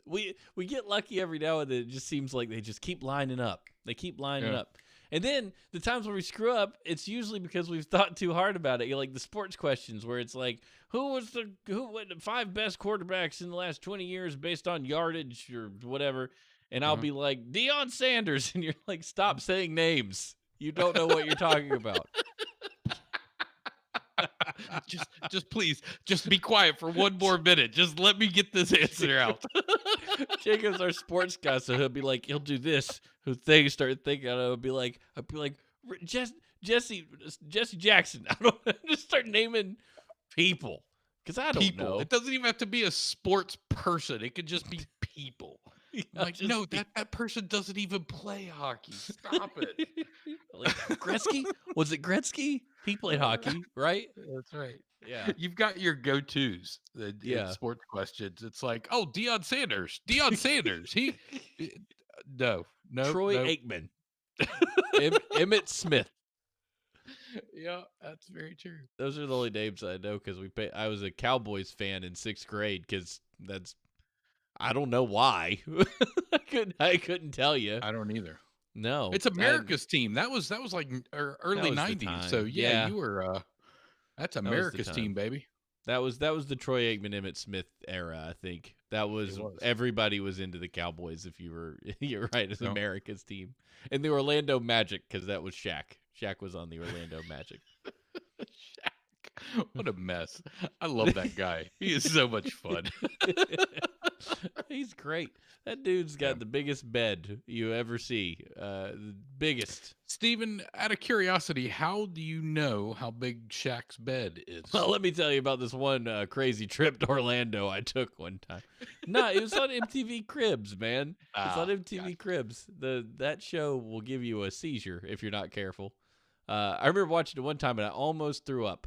We get lucky every now and then. It just seems like they just keep lining up. They keep lining Yeah. up. And then the times where we screw up, it's usually because we've thought too hard about it. Like the sports questions where it's like, who were the five best quarterbacks in the last 20 years based on yardage or whatever? And I'll Uh-huh. be like, Deion Sanders. And you're like, stop saying names. You don't know what you're talking about. Just please, just be quiet for one more minute. Just let me get this answer out. Jacob's our sports guy, so he'll do this. Who things start thinking? I'd be like, Jesse Jackson. I don't just start naming people because I don't People. know. It doesn't even have to be a sports person. It could just be people. Yeah, I'm like, just no, that person doesn't even play hockey. Stop it. like Gretzky. Was it Gretzky? He played hockey, right? That's right. Yeah, You've got your go-tos in yeah. sports questions. It's like, oh, Deion Sanders. Deion Sanders. Eh, no, no, Troy no. Aikman, Emmett Smith. Yeah, that's very true. Those are the only names I know because I was a Cowboys fan in 6th grade because that's I don't know why. I couldn't tell you. I don't either. No, It's America's team. That was like that early was the 90s. So time. yeah, Yeah, you were that's that was the America's team, time. baby. That was the Troy Aikman Emmett Smith era. I think that It was was. everybody was into the Cowboys. If you were, you're right, it's No. America's team, and the Orlando Magic because that was Shaq. Shaq was on the Orlando Magic. Shaq. What a mess. I love that guy. He is so much fun. He's great. That dude's Yeah. got the biggest bed you ever see. The biggest. Steven, out of curiosity, how do you know how big Shaq's bed is? Well, let me tell you about this one crazy trip to Orlando I took one time. No, it was on MTV Cribs, man. It's on MTV Cribs. That show will give you a seizure if you're not careful. I remember watching it one time and I almost threw up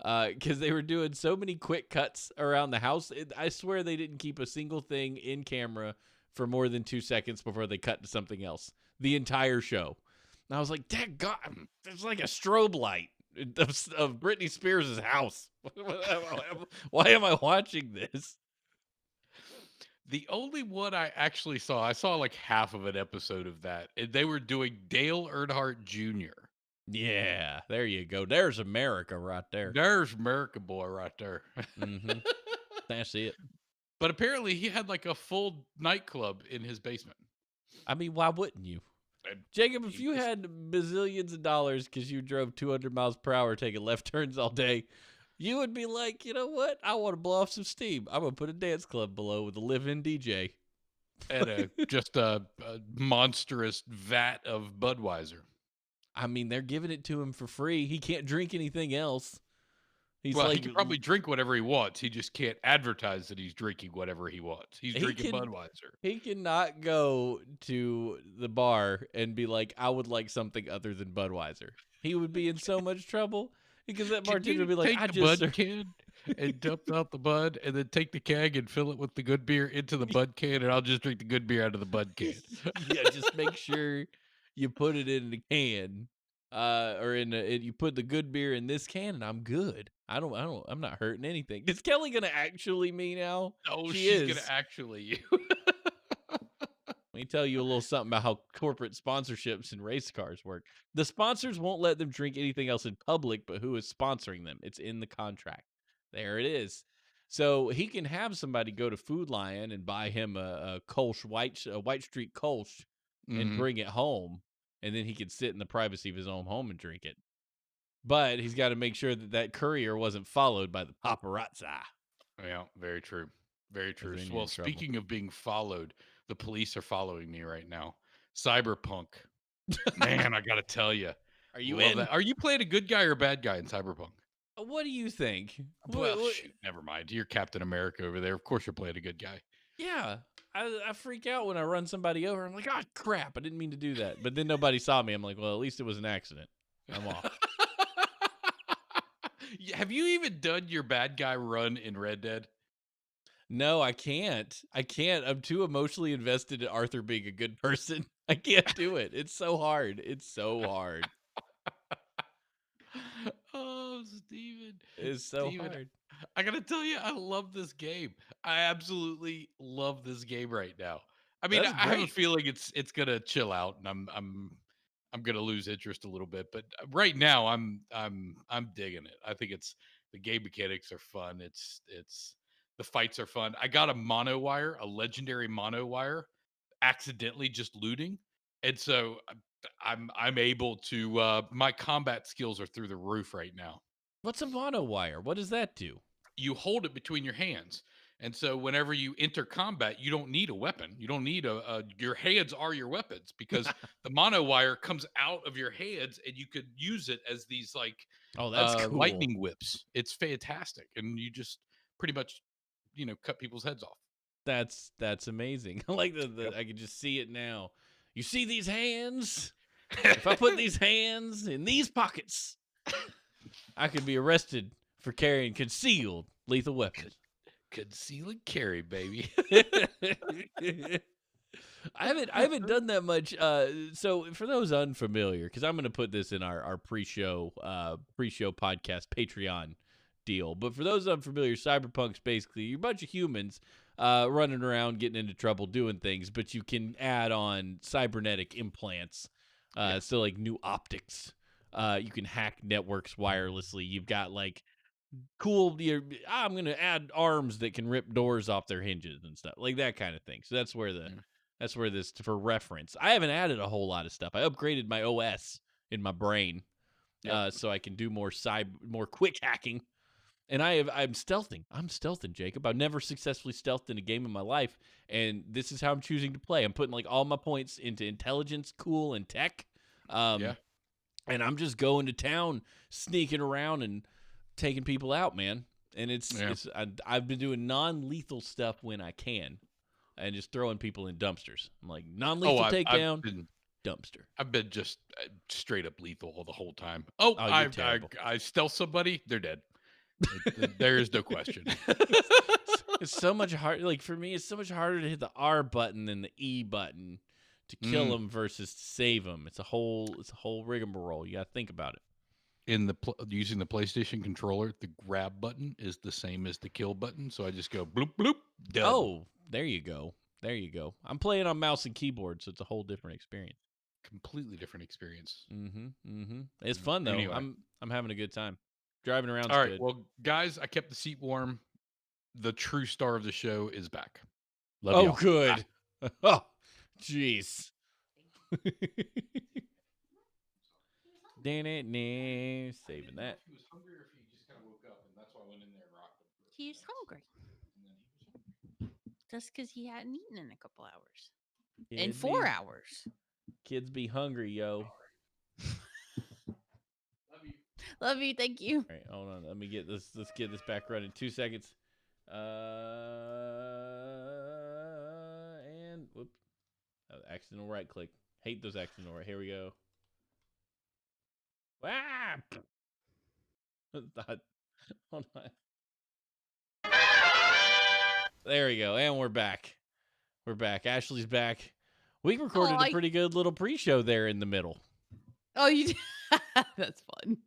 because they were doing so many quick cuts around the house. I swear they didn't keep a single thing in camera for more than 2 seconds before they cut to something else. The entire show. And I was like, "Dad, God, there's like a strobe light of Britney Spears' house. Why am I watching this?" The only one I saw like half of an episode of that, and they were doing Dale Earnhardt Jr. Yeah, there you go. There's America right there. There's America boy right there. Mm-hmm. That's it. But apparently he had like a full nightclub in his basement. I mean, why wouldn't you? And Jacob, if he you just- had bazillions of dollars because you drove 200 miles per hour taking left turns all day, you would be like, you know what? I want to blow off some steam. I'm going to put a dance club below with a live-in DJ. and just a monstrous vat of Budweiser. I mean, they're giving it to him for free. He can't drink anything else. He's Well, like, he can probably drink whatever he wants. He just can't advertise that he's drinking whatever he wants. He's He drinking can- Budweiser. he cannot go to the bar and be like, I would like something other than Budweiser. He would be in so much trouble because that Can bartender you would be like, take I the just Bud can and dump out the Bud, and then take the keg and fill it with the good beer into the Bud can, and I'll just drink the good beer out of the Bud can. Yeah, just make sure you put it in the can, or you put the good beer in this can, and I'm good. I'm not hurting anything. Is Kelly gonna actually me now? Oh, She she's is. gonna actually. Let me tell you a little something about how corporate sponsorships and race cars work. The sponsors won't let them drink anything else in public, but who is sponsoring them? It's in the contract. There it is. So he can have somebody go to Food Lion and buy him a Kolsch a White Street Kolsch and Mhm. bring it home, and then he can sit in the privacy of his own home and drink it. but he's got to make sure that that courier wasn't followed by the paparazzi. Yeah, very true. Very true. then you're Well, in trouble. speaking of being followed, the police are following me right now. Cyberpunk. Man, I gotta tell you, Are you love in? that. Are you playing a good guy or a bad guy in Cyberpunk? What do you think? Well, shoot, never mind. You're Captain America over there. Of course, you're playing a good guy. Yeah, I freak out when I run somebody over. I'm like, oh crap, I didn't mean to do that. But then nobody saw me. I'm like, well, at least it was an accident. I'm off. Have you even done your bad guy run in Red Dead? No, I can't. I'm too emotionally invested in Arthur being a good person. I can't do it. It's so hard. It's so hard. Oh, Steven. It's so hard. I gotta tell you, I love this game. I absolutely love this game right now. I mean, That's I have a great. feeling it's gonna chill out, and I'm gonna lose interest a little bit. But right now, I'm digging it. I think the game mechanics are fun. It's the fights are fun. I got a mono wire, a legendary mono wire, accidentally just looting, and so I'm able to my combat skills are through the roof right now. What's a mono wire? What does that do? You hold it between your hands. And so whenever you enter combat, you don't need a weapon. You don't need your hands are your weapons because the mono wire comes out of your hands and you could use it as these like Oh, that's cool. lightning whips. It's fantastic. And you just pretty much, cut people's heads off. That's amazing. I like Yep. I can just see it now. You see these hands? If I put these hands in these pockets, I could be arrested for carrying concealed lethal weapons. Conceal and carry, baby. I haven't done that much. So for those unfamiliar, because I'm going to put this in our pre-show podcast Patreon deal. But for those unfamiliar, Cyberpunk's basically you're a bunch of humans running around, getting into trouble, doing things, but you can add on cybernetic implants. So like new optics. You can hack networks wirelessly. You've got like cool. I'm going to add arms that can rip doors off their hinges and stuff like that kind of thing. So that's where this for reference. I haven't added a whole lot of stuff. I upgraded my OS in my brain, so I can do more quick hacking. And I'm stealthing. I'm stealthing, Jacob. I've never successfully stealthed in a game in my life, and this is how I'm choosing to play. I'm putting like all my points into intelligence, cool, and tech. And I'm just going to town, sneaking around and taking people out, man. And I've been doing non-lethal stuff when I can, and just throwing people in dumpsters. I'm like non-lethal takedown, dumpster. I've been just straight up lethal the whole time. I stealth somebody, they're dead. There is no question. It's so much hard. Like for me, it's so much harder to hit the R button than the E button to kill them versus to save them. It's a whole rigmarole. You got to think about it. Using the PlayStation controller, the grab button is the same as the kill button. So I just go bloop bloop. Dead. Oh, there you go. I'm playing on mouse and keyboard, so it's a whole different experience. Completely different experience. It's fun though. Anyway. I'm having a good time. Driving around. All right, good. well, guys, I kept the seat warm. The true star of the show is back. Love y'all. Good. Oh, jeez. Saving that. He was hungry, or if he just kind of woke up, and that's why I went in there and rocked him. He's hungry. Just because he hadn't eaten in a couple hours. In 4 hours. Kids be hungry, yo. Love you. Thank you. All right, hold on. Let me get this. Let's get this back running. 2 seconds. And whoop. Accidental right click. Hate those accidental right. Here we go. Ah! Hold on. There we go. And we're back. Ashley's back. We recorded a pretty good little pre-show there in the middle. Oh, you did? That's fun.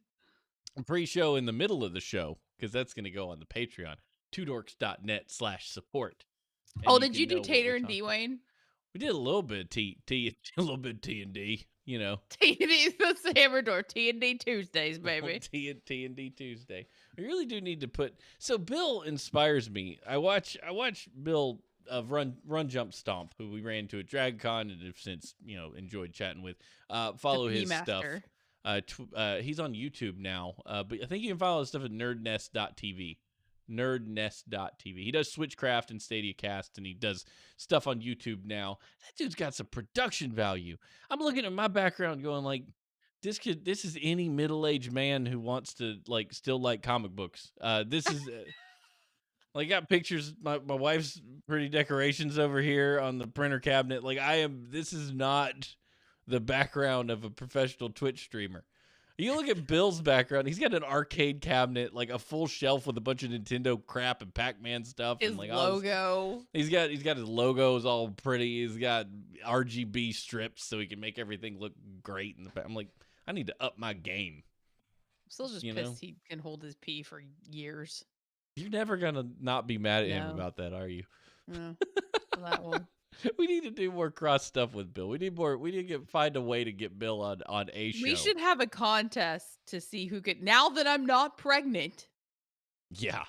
Pre-show in the middle of the show, because that's going to go on the Patreon. twodorks.net/support. Did you do Tater and D-Wayne? We did a little bit of a little bit of T&D, you know. T&D, that's the hammer door. T&D Tuesdays, baby. T&D Tuesday. We really do need to put. So Bill inspires me. I watch Bill of Run Jump Stomp, who we ran into at DragCon and have since enjoyed chatting with. Follow his stuff. He's on YouTube now, but I think you can follow his stuff at nerdnest.tv. Nerdnest.tv. He does Switchcraft and Stadia Cast, and he does stuff on YouTube now. That dude's got some production value. I'm looking at my background going like, this is any middle-aged man who wants to like still like comic books. This is like got pictures. My wife's pretty decorations over here on the printer cabinet. Like this is not the background of a professional Twitch streamer. You look at Bill's background, he's got an arcade cabinet, like a full shelf with a bunch of Nintendo crap and Pac-Man stuff. His and like logo. He's got his logos all pretty. He's got RGB strips so he can make everything look great in the back. I'm like, I need to up my game. I'm still just pissed he can hold his pee for years. You're never gonna not be mad at him about that, are you? No. That one. We need to do more cross stuff with Bill. We need to find a way to get Bill on a show. We should have a contest to see who could, now that I'm not pregnant. Yeah.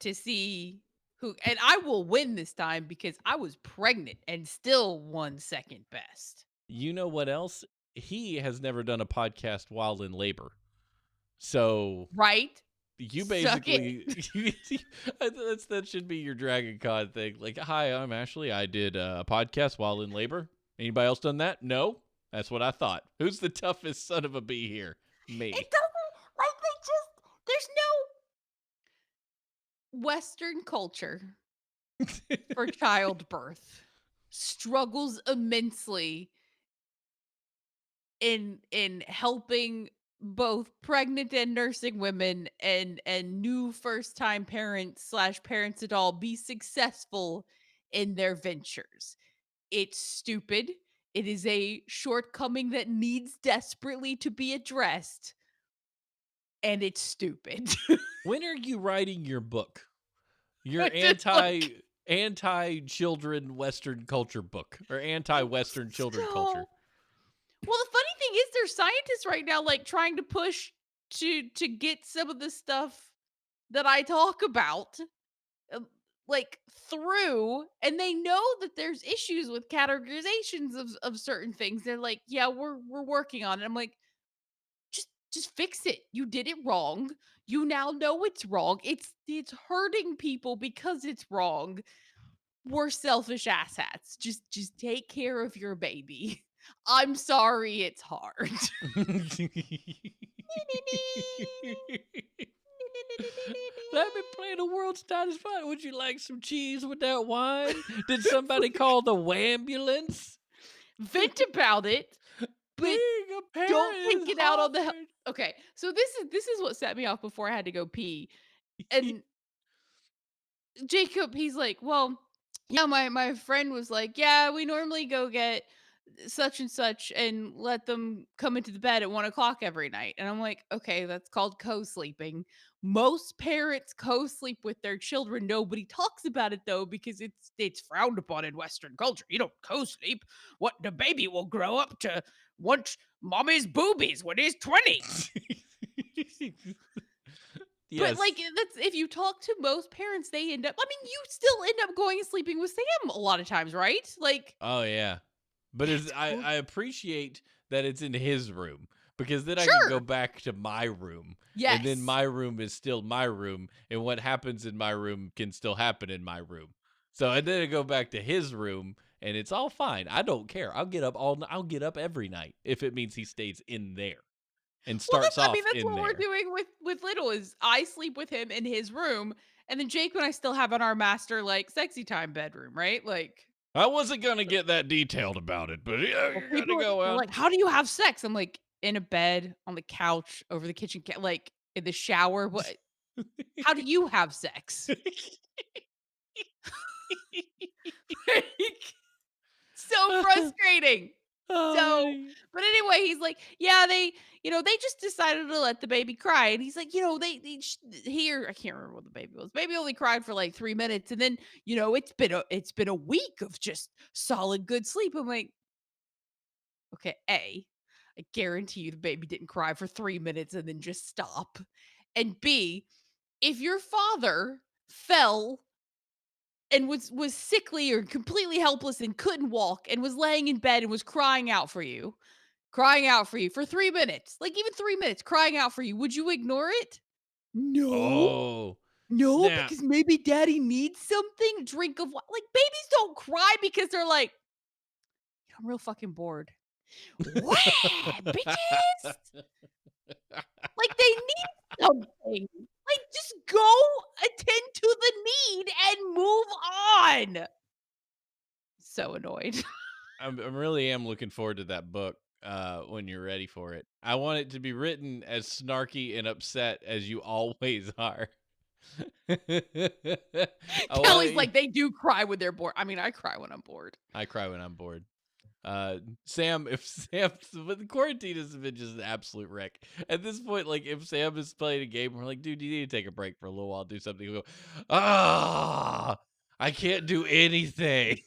To see who, and I will win this time because I was pregnant and still won second best. You know what else? He has never done a podcast while in labor. So right? You basically that should be your Dragon Con thing. Like, hi, I'm Ashley. I did a podcast while in labor. Anybody else done that? No? That's what I thought. Who's the toughest son of a bee here? Me. It doesn't, like, there's no Western culture for childbirth struggles immensely in helping both pregnant and nursing women and new first-time parents / parents at all be successful in their ventures. It's stupid. It is a shortcoming that needs desperately to be addressed. And it's stupid. When are you writing your book? Your anti-children Western culture book, or anti-Western children culture? Well, the funny thing is there's scientists right now like trying to push to get some of the stuff that I talk about like through, and they know that there's issues with categorizations of certain things. They're like, yeah, we're working on it. I'm like, just fix it. You did it wrong. You now know it's wrong. It's hurting people because it's wrong. We're selfish asshats. Just take care of your baby. I'm sorry it's hard. Let me play the world's tightest fight. Would you like some cheese with that wine? Did somebody call the wambulance? Vent about it, but don't take it out on the Okay, so this is what set me off before I had to go pee. And Jacob, he's like, well, yeah, my friend was like, yeah, we normally go get such and such and let them come into the bed at 1 o'clock every night. And I'm like, okay, that's called co-sleeping. Most parents co-sleep with their children. Nobody talks about it though, because it's frowned upon in Western culture. You don't co-sleep. What, the baby will grow up to want mommy's boobies when he's 20. Yes. But like that's, if you talk to most parents, they end up, I mean, you still end up going and sleeping with Sam a lot of times, right? Like, oh yeah. But I appreciate that it's in his room, because then I Sure. can go back to my room. yes. And then my room is still my room, and what happens in my room can still happen in my room. So and then I go back to his room, and it's all fine. I don't care. I'll get up every night if it means he stays in there and starts off I mean, that's in what there. we're doing with Little, is I sleep with him in his room, and then Jake and I still have on our master like sexy time bedroom, right? Like, I wasn't gonna get that detailed about it, but yeah, you're gonna go they're out. like, how do you have sex? I'm like, in a bed, on the couch, over the kitchen, like in the shower. What? How do you have sex? So frustrating. So, but anyway, he's like, yeah, they just decided to let the baby cry. And he's like, here, I can't remember what the baby was. Baby only cried for like 3 minutes. And then, it's been a week of just solid good sleep. I'm like, okay, I guarantee you the baby didn't cry for 3 minutes and then just stop. And B, if your father fell and was sickly or completely helpless and couldn't walk and was laying in bed and was crying out for you, crying out for you for 3 minutes, like, even 3 minutes crying out for you, would you ignore it? No. Oh, No, snap. because maybe daddy needs something, drink of what, like, babies don't cry because they're like, "I'm real fucking bored." "What, bitches?" Like, they need something. Like, just go attend to the need and move on. So annoyed. I really am looking forward to that book when you're ready for it. I want it to be written as snarky and upset as you always are. I want Kelly's you. like, "They do cry when they're bored." I mean, I cry when I'm bored. I cry when I'm bored. Sam, if Sam, but the quarantine has been just an absolute wreck. At this point, like if Sam is playing a game, we're like, dude, you need to take a break for a little while, do something. He'll go, ah, I can't do anything.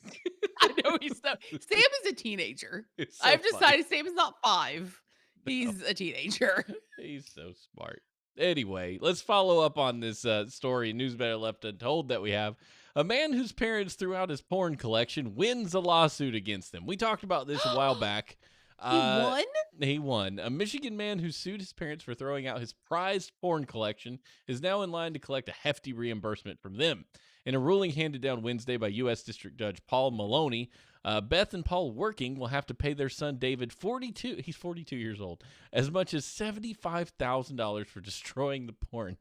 I know he's so Sam is a teenager. It's so I've funny. decided Sam is not 5. No, He's a teenager. he's so smart. Anyway, let's follow up on this story, News Better Left Untold, that we have. A man whose parents threw out his porn collection wins a lawsuit against them. We talked about this a while back. He Uh, won? he won. A Michigan man who sued his parents for throwing out his prized porn collection is now in line to collect a hefty reimbursement from them. In a ruling handed down Wednesday by U.S. District Judge Paul Maloney, Beth and Paul Working will have to pay their son David 42. He's 42 years old, as much as $75,000 for destroying the porn.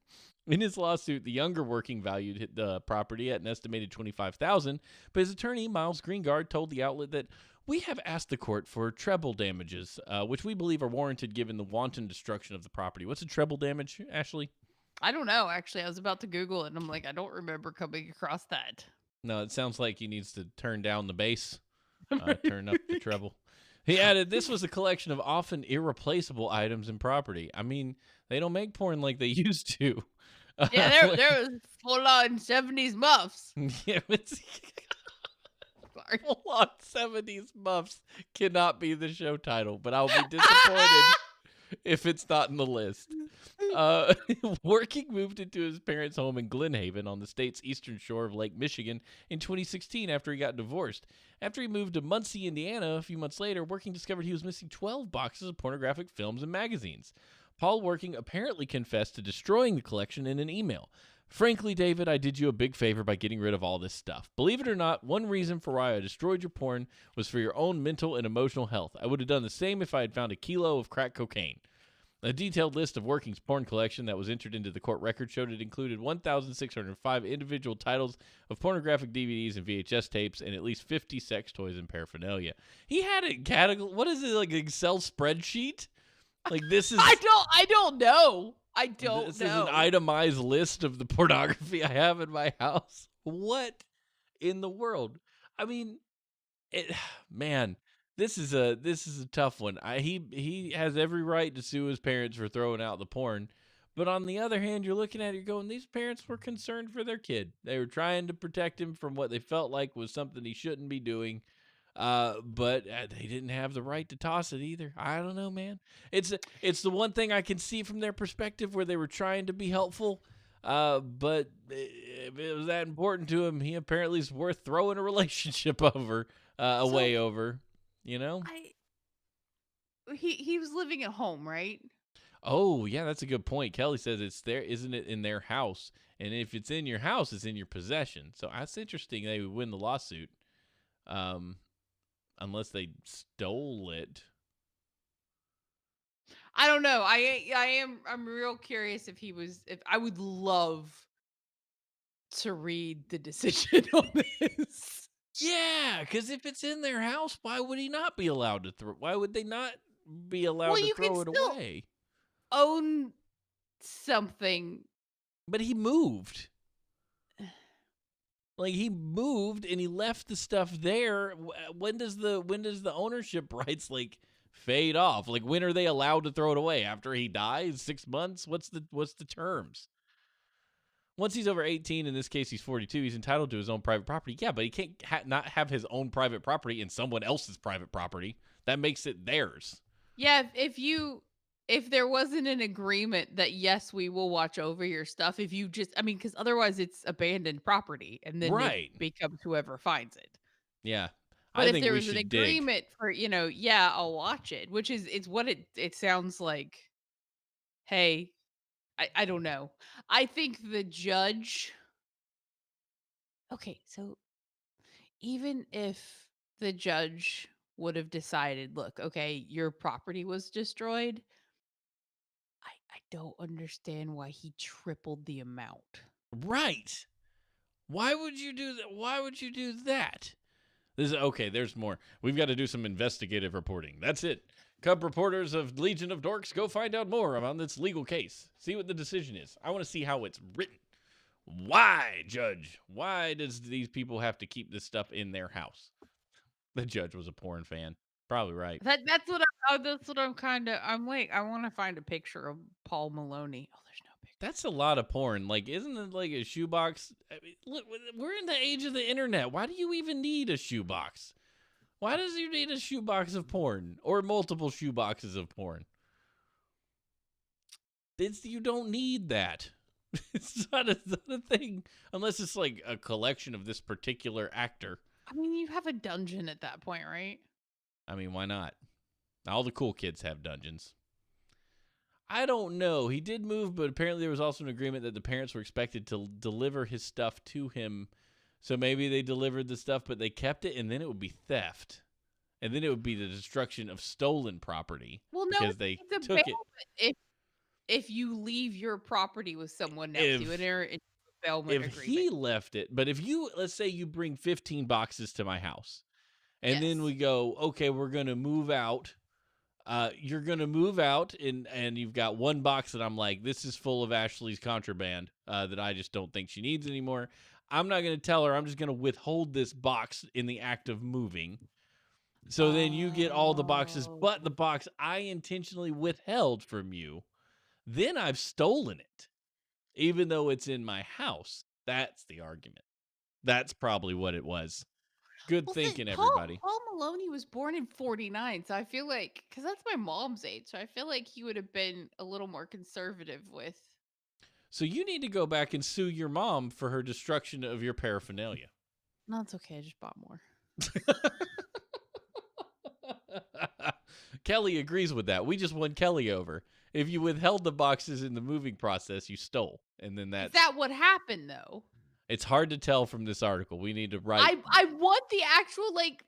In his lawsuit, the younger Working valued the property at an estimated $25,000, but his attorney Miles Greengard told the outlet that we have asked the court for treble damages, which we believe are warranted given the wanton destruction of the property. What's a treble damage, Ashley? I don't know, actually. I was about to Google it, and I'm like, I don't remember coming across that. No, it sounds like he needs to turn down the bass, turn up the treble. He added, this was a collection of often irreplaceable items and property. I mean, they don't make porn like they used to. Yeah, there was full-on 70s muffs. Yeah, it's Sorry. full-on 70s muffs cannot be the show title, but I'll be disappointed if it's not in the list. Working moved into his parents' home in Glen Haven on the state's eastern shore of Lake Michigan in 2016 after he got divorced. After he moved to Muncie, Indiana, a few months later, Working discovered he was missing 12 boxes of pornographic films and magazines. Paul Working apparently confessed to destroying the collection in an email. Frankly, David, I did you a big favor by getting rid of all this stuff. Believe it or not, one reason for why I destroyed your porn was for your own mental and emotional health. I would have done the same if I had found a kilo of crack cocaine. A detailed list of Working's porn collection that was entered into the court record showed it included 1,605 individual titles of pornographic DVDs and VHS tapes and at least 50 sex toys and paraphernalia. He had it what is it, like an Excel spreadsheet? Like this is I don't know. I don't this know. is an itemized list of the pornography I have in my house. What in the world? I mean, man, this is a tough one. He has every right to sue his parents for throwing out the porn, but on the other hand, you're looking at it going, these parents were concerned for their kid. They were trying to protect him from what they felt like was something he shouldn't be doing. But they didn't have the right to toss it either. I don't know, man. It's the one thing I can see from their perspective where they were trying to be helpful. But if it was that important to him, he apparently is worth throwing a relationship over, away over. You know? He was living at home, right? Oh, yeah, that's a good point. Kelly says it's there, isn't it, in their house? And if it's in your house, it's in your possession. So that's interesting. They would win the lawsuit. Unless they stole it. I don't know. I'm real curious if I would love to read the decision on this. Yeah, because if it's in their house, why would he not be allowed to throw? Why would they not be allowed Well, to you can throw it still away? own something. But he moved. Like he moved and he left the stuff there. When does the ownership rights like fade off? Like when are they allowed to throw it away? After he dies? 6 months? What's the terms? Once he's over 18, in this case he's 42, he's entitled to his own private property. Yeah, but he can't not have his own private property in someone else's private property. That makes it theirs. Yeah, if there wasn't an agreement that yes, we will watch over your stuff, if you just I mean, because otherwise it's abandoned property and then Right. it becomes whoever finds it. Yeah. But I if think there we was an should dig. agreement for, yeah, I'll watch it, which is it's what it sounds like. Hey, I don't know. I think the judge. Okay, so even if the judge would have decided, look, okay, your property was destroyed, I don't understand why he tripled the amount. Right. Why would you do that? Why would you do that? This is okay. There's more. We've got to do some investigative reporting. That's it. Cub reporters of Legion of Dorks, go find out more about this legal case. See what the decision is. I want to see how it's written. Why, Judge? Why does these people have to keep this stuff in their house? The judge was a porn fan. Probably right. That's what I'm kind of. I'm like, I want to find a picture of Paul Maloney. Oh, there's no picture. That's a lot of porn. Like, isn't it like a shoebox? I mean, look, we're in the age of the internet. Why do you even need a shoebox? Why does you need a shoebox of porn or multiple shoeboxes of porn? You don't need that. It's not a thing unless it's like a collection of this particular actor. I mean, you have a dungeon at that point, right? I mean, why not? All the cool kids have dungeons. I don't know. He did move, but apparently there was also an agreement that the parents were expected to deliver his stuff to him. So maybe they delivered the stuff, but they kept it, and then it would be theft. And then it would be the destruction of stolen property. Well, no, because they it's a took it. if you leave your property with someone else, you If enter into a bailment if agreement. he left it, but if you, let's say you bring 15 boxes to my house, and then Yes. we go, okay, we're going to move out. You're going to move out, and you've got one box that I'm like, this is full of Ashley's contraband that I just don't think she needs anymore. I'm not going to tell her. I'm just going to withhold this box in the act of moving. So then you get all the boxes, but the box I intentionally withheld from you, then I've stolen it, even though it's in my house. That's the argument. That's probably what it was. Good thinking, everybody. Paul Maloney was born in 49, so I feel like, because that's my mom's age, so I feel like he would have been a little more conservative with. So you need to go back and sue your mom for her destruction of your paraphernalia. No, it's okay. I just bought more. Kelly agrees with that. We just won Kelly over. If you withheld the boxes in the moving process, you stole. And then Is that what happened, though? It's hard to tell from this article. We need to write. I want the actual, like.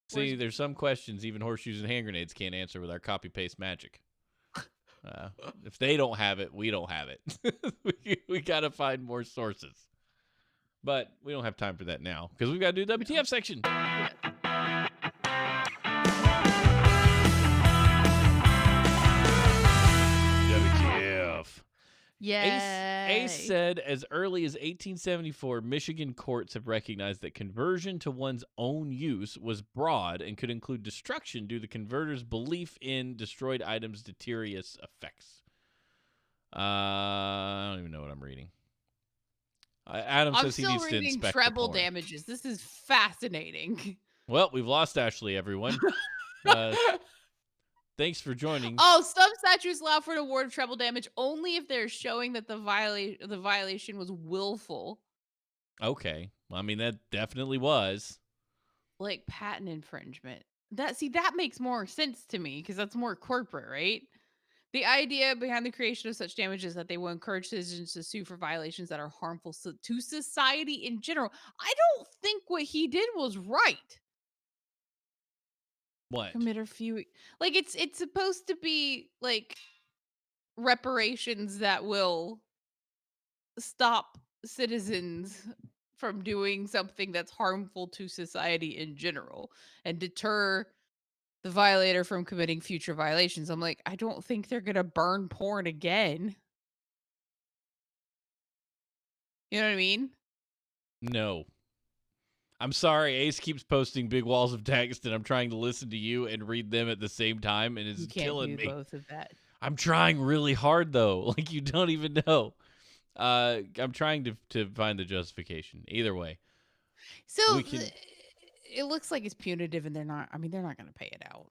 See, there's some questions even horseshoes and hand grenades can't answer with our copy paste magic. If they don't have it, we don't have it. we got to find more sources. But we don't have time for that now because we've got to do the WTF section. WTF. Yeah. Ace said as early as 1874, Michigan courts have recognized that conversion to one's own use was broad and could include destruction due to the converter's belief in destroyed items' deleterious effects. I don't even know what I'm reading. Adam says he needs to inspect the porn. I'm still reading treble damages. This is fascinating. Well, we've lost Ashley, everyone. Thanks for joining. Oh, some statutes allow for an award of treble damage only if they're showing that the violation was willful. Okay. I mean, that definitely was. Like patent infringement. That makes more sense to me because that's more corporate, right? The idea behind the creation of such damage is that they will encourage citizens to sue for violations that are harmful to society in general. I don't think what he did was right. What? Commit a few, like it's supposed to be like reparations that will stop citizens from doing something that's harmful to society in general and deter the violator from committing future violations. I'm like, I don't think they're gonna burn porn again. You know what I mean? No. I'm sorry, Ace keeps posting big walls of text, and I'm trying to listen to you and read them at the same time, and it's killing me. Both of that. I'm trying really hard, though. Like, you don't even know. I'm trying to find the justification. Either way. So, it looks like it's punitive, and they're not going to pay it out.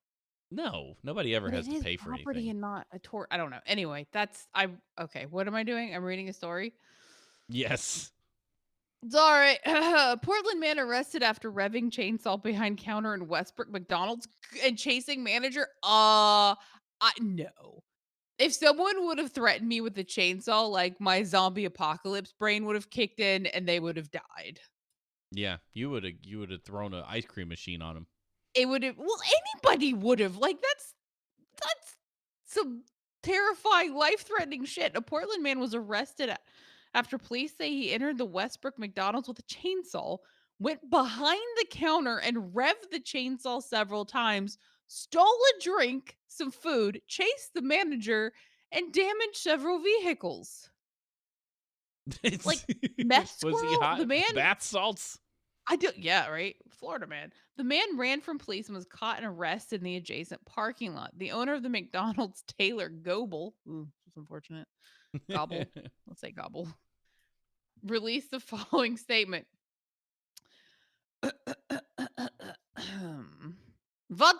No, nobody ever has to pay for anything. And not a tort. I don't know. Anyway, okay. What am I doing? I'm reading a story. Yes. It's all right. Portland man arrested after revving chainsaw behind counter in Westbrook McDonald's and chasing manager. I no. If someone would have threatened me with a chainsaw, like my zombie apocalypse brain would have kicked in and they would have died. Yeah, you would have thrown an ice cream machine on him. It would have. Well, anybody would have. Like that's some terrifying, life-threatening shit. A Portland man was arrested after police say he entered the Westbrook McDonald's with a chainsaw, went behind the counter and revved the chainsaw several times, stole a drink, some food, chased the manager, and damaged several vehicles. Like It's meth was he squirrel, the hot? man Bath salts? I do yeah, right? Florida man. The man ran from police and was caught and arrested in the adjacent parking lot. The owner of the McDonald's, Taylor Goebel, ooh, that's unfortunate. Gobble, let's say Gobble, released the following statement. What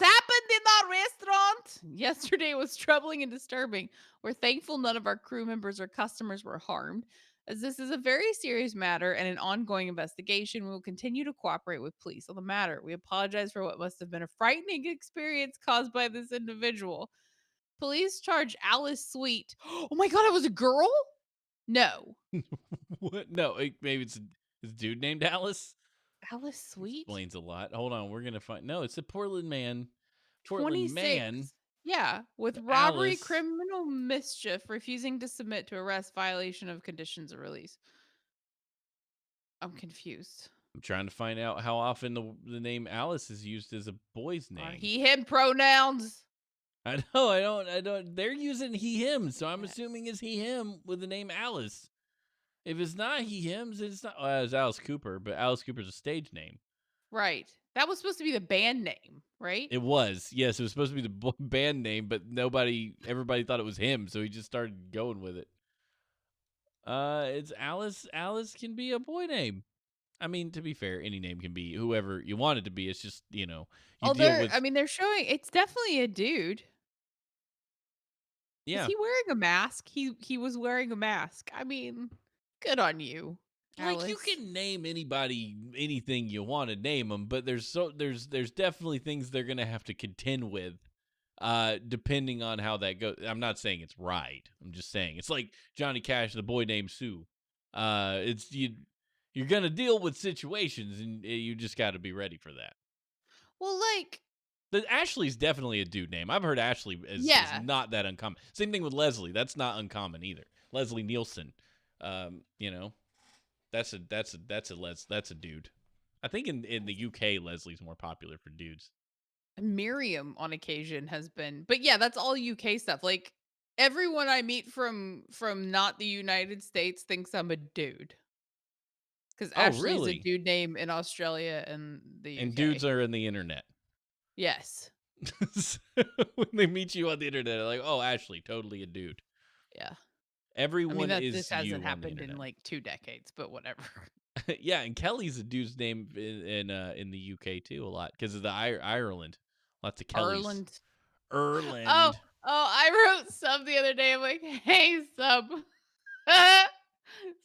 happened in our restaurant yesterday was troubling and disturbing. We're thankful none of our crew members or customers were harmed. As this is a very serious matter and an ongoing investigation, we will continue to cooperate with police on the matter. We apologize for what must have been a frightening experience caused by this individual. Police charge Alice Sweet. Oh my god, it was a girl? No. What? No, maybe it's his dude named Alice. Alice Sweet? Explains a lot. Hold on, we're gonna find. No, it's a Portland man. Portland man. 26. Yeah, with robbery, Alice. criminal mischief, refusing to submit to arrest, violation of conditions of release. I'm confused. I'm trying to find out how often the name Alice is used as a boy's Are name. he, him pronouns? I know. I don't. They're using he him, so I'm Yeah. assuming it's he him with the name Alice. If it's not he hims, it's not. Well, it's Alice Cooper, but Alice Cooper's a stage name. Right. That was supposed to be the band name, right? It was, yes, it was supposed to be the band name, but everybody thought it was him, so he just started going with it. It's Alice. Alice can be a boy name. I mean, to be fair, any name can be whoever you want it to be. It's just, you Oh, deal with, they're showing it's definitely a dude. Is yeah. he wearing a mask? He was wearing a mask. I mean, good on you, Like you Alice. can name anybody anything you want to name them, but there's definitely things they're gonna have to contend with, depending on how that goes. I'm not saying it's right. I'm just saying it's like Johnny Cash, the boy named Sue. It's you're gonna deal with situations, and you just got to be ready for that. Well, like, The Ashley's definitely a dude name. I've heard Ashley is yeah. not that uncommon. Same thing with Leslie. That's not uncommon either. Leslie Nielsen. You know, that's a dude. I think in the UK Leslie's more popular for dudes. Miriam on occasion has been, but yeah, that's all UK stuff. Like everyone I meet from not the United States thinks I'm a dude because Oh, Ashley's a really? dude name in Australia and the And UK. dudes are in the internet. Yes. So when they meet you on the internet, they're like, "Oh, Ashley, totally a dude." Yeah. I mean Everyone that this is hasn't you on the happened in internet. like 2 decades, but whatever. Yeah, and Kelly's a dude's name in the UK too a lot because of the Ireland. Lots of Kellys. Ireland. Oh, Erland. I wrote sub the other day. I'm like, "Hey sub.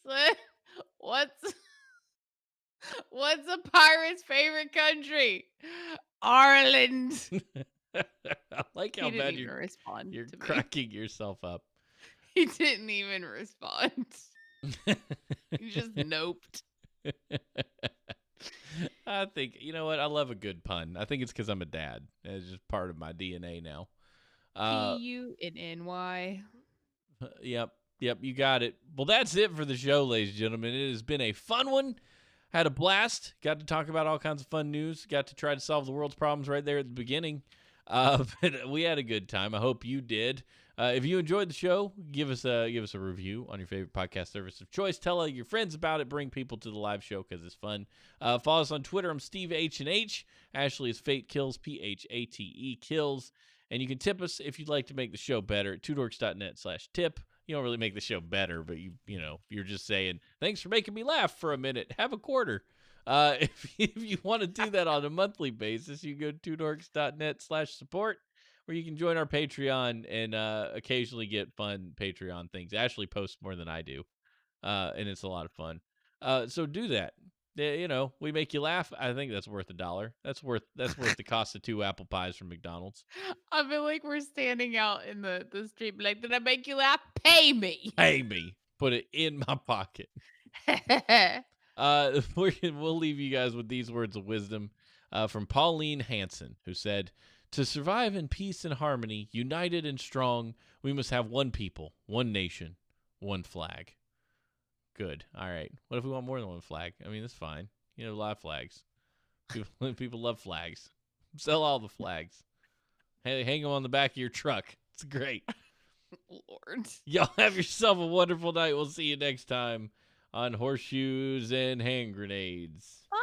So, what's what's a pirate's favorite country?" Ireland. I like He how didn't bad even respond you're to me. cracking yourself up. He didn't even respond. He just noped. I think you know what? I love a good pun. I think it's because I'm a dad. It's just part of my DNA now. Punny. Yep, yep, you got it. Well, that's it for the show, ladies and gentlemen. It has been a fun one. Had a blast. Got to talk about all kinds of fun news. Got to try to solve the world's problems right there at the beginning. But we had a good time. I hope you did. If you enjoyed the show, give us a review on your favorite podcast service of choice. Tell all your friends about it. Bring people to the live show because it's fun. Follow us on Twitter. I'm Steve H&H. Ashley is Fate Kills, Phate Kills. And you can tip us if you'd like to make the show better at twodorks.net/tip. You don't really make the show better, but you're just saying, thanks for making me laugh for a minute. Have a quarter. If you want to do that on a monthly basis, you can go to twodorks.net/support, where you can join our Patreon and occasionally get fun Patreon things. Ashley posts more than I do, and it's a lot of fun. So do that. You know, we make you laugh. I think that's worth $1. That's worth the cost of 2 apple pies from McDonald's. I feel like we're standing out in the street, like, did I make you laugh? Pay me. Pay me. Put it in my pocket. We'll leave you guys with these words of wisdom from Pauline Hanson, who said, "To survive in peace and harmony, united and strong, we must have one people, one nation, one flag." Good. All right. What if we want more than one flag? I mean, that's fine. You know, a lot of flags. People love flags. Sell all the flags. Hey, hang them on the back of your truck. It's great. Lord. Y'all have yourself a wonderful night. We'll see you next time on Horseshoes and Hand Grenades. Bye.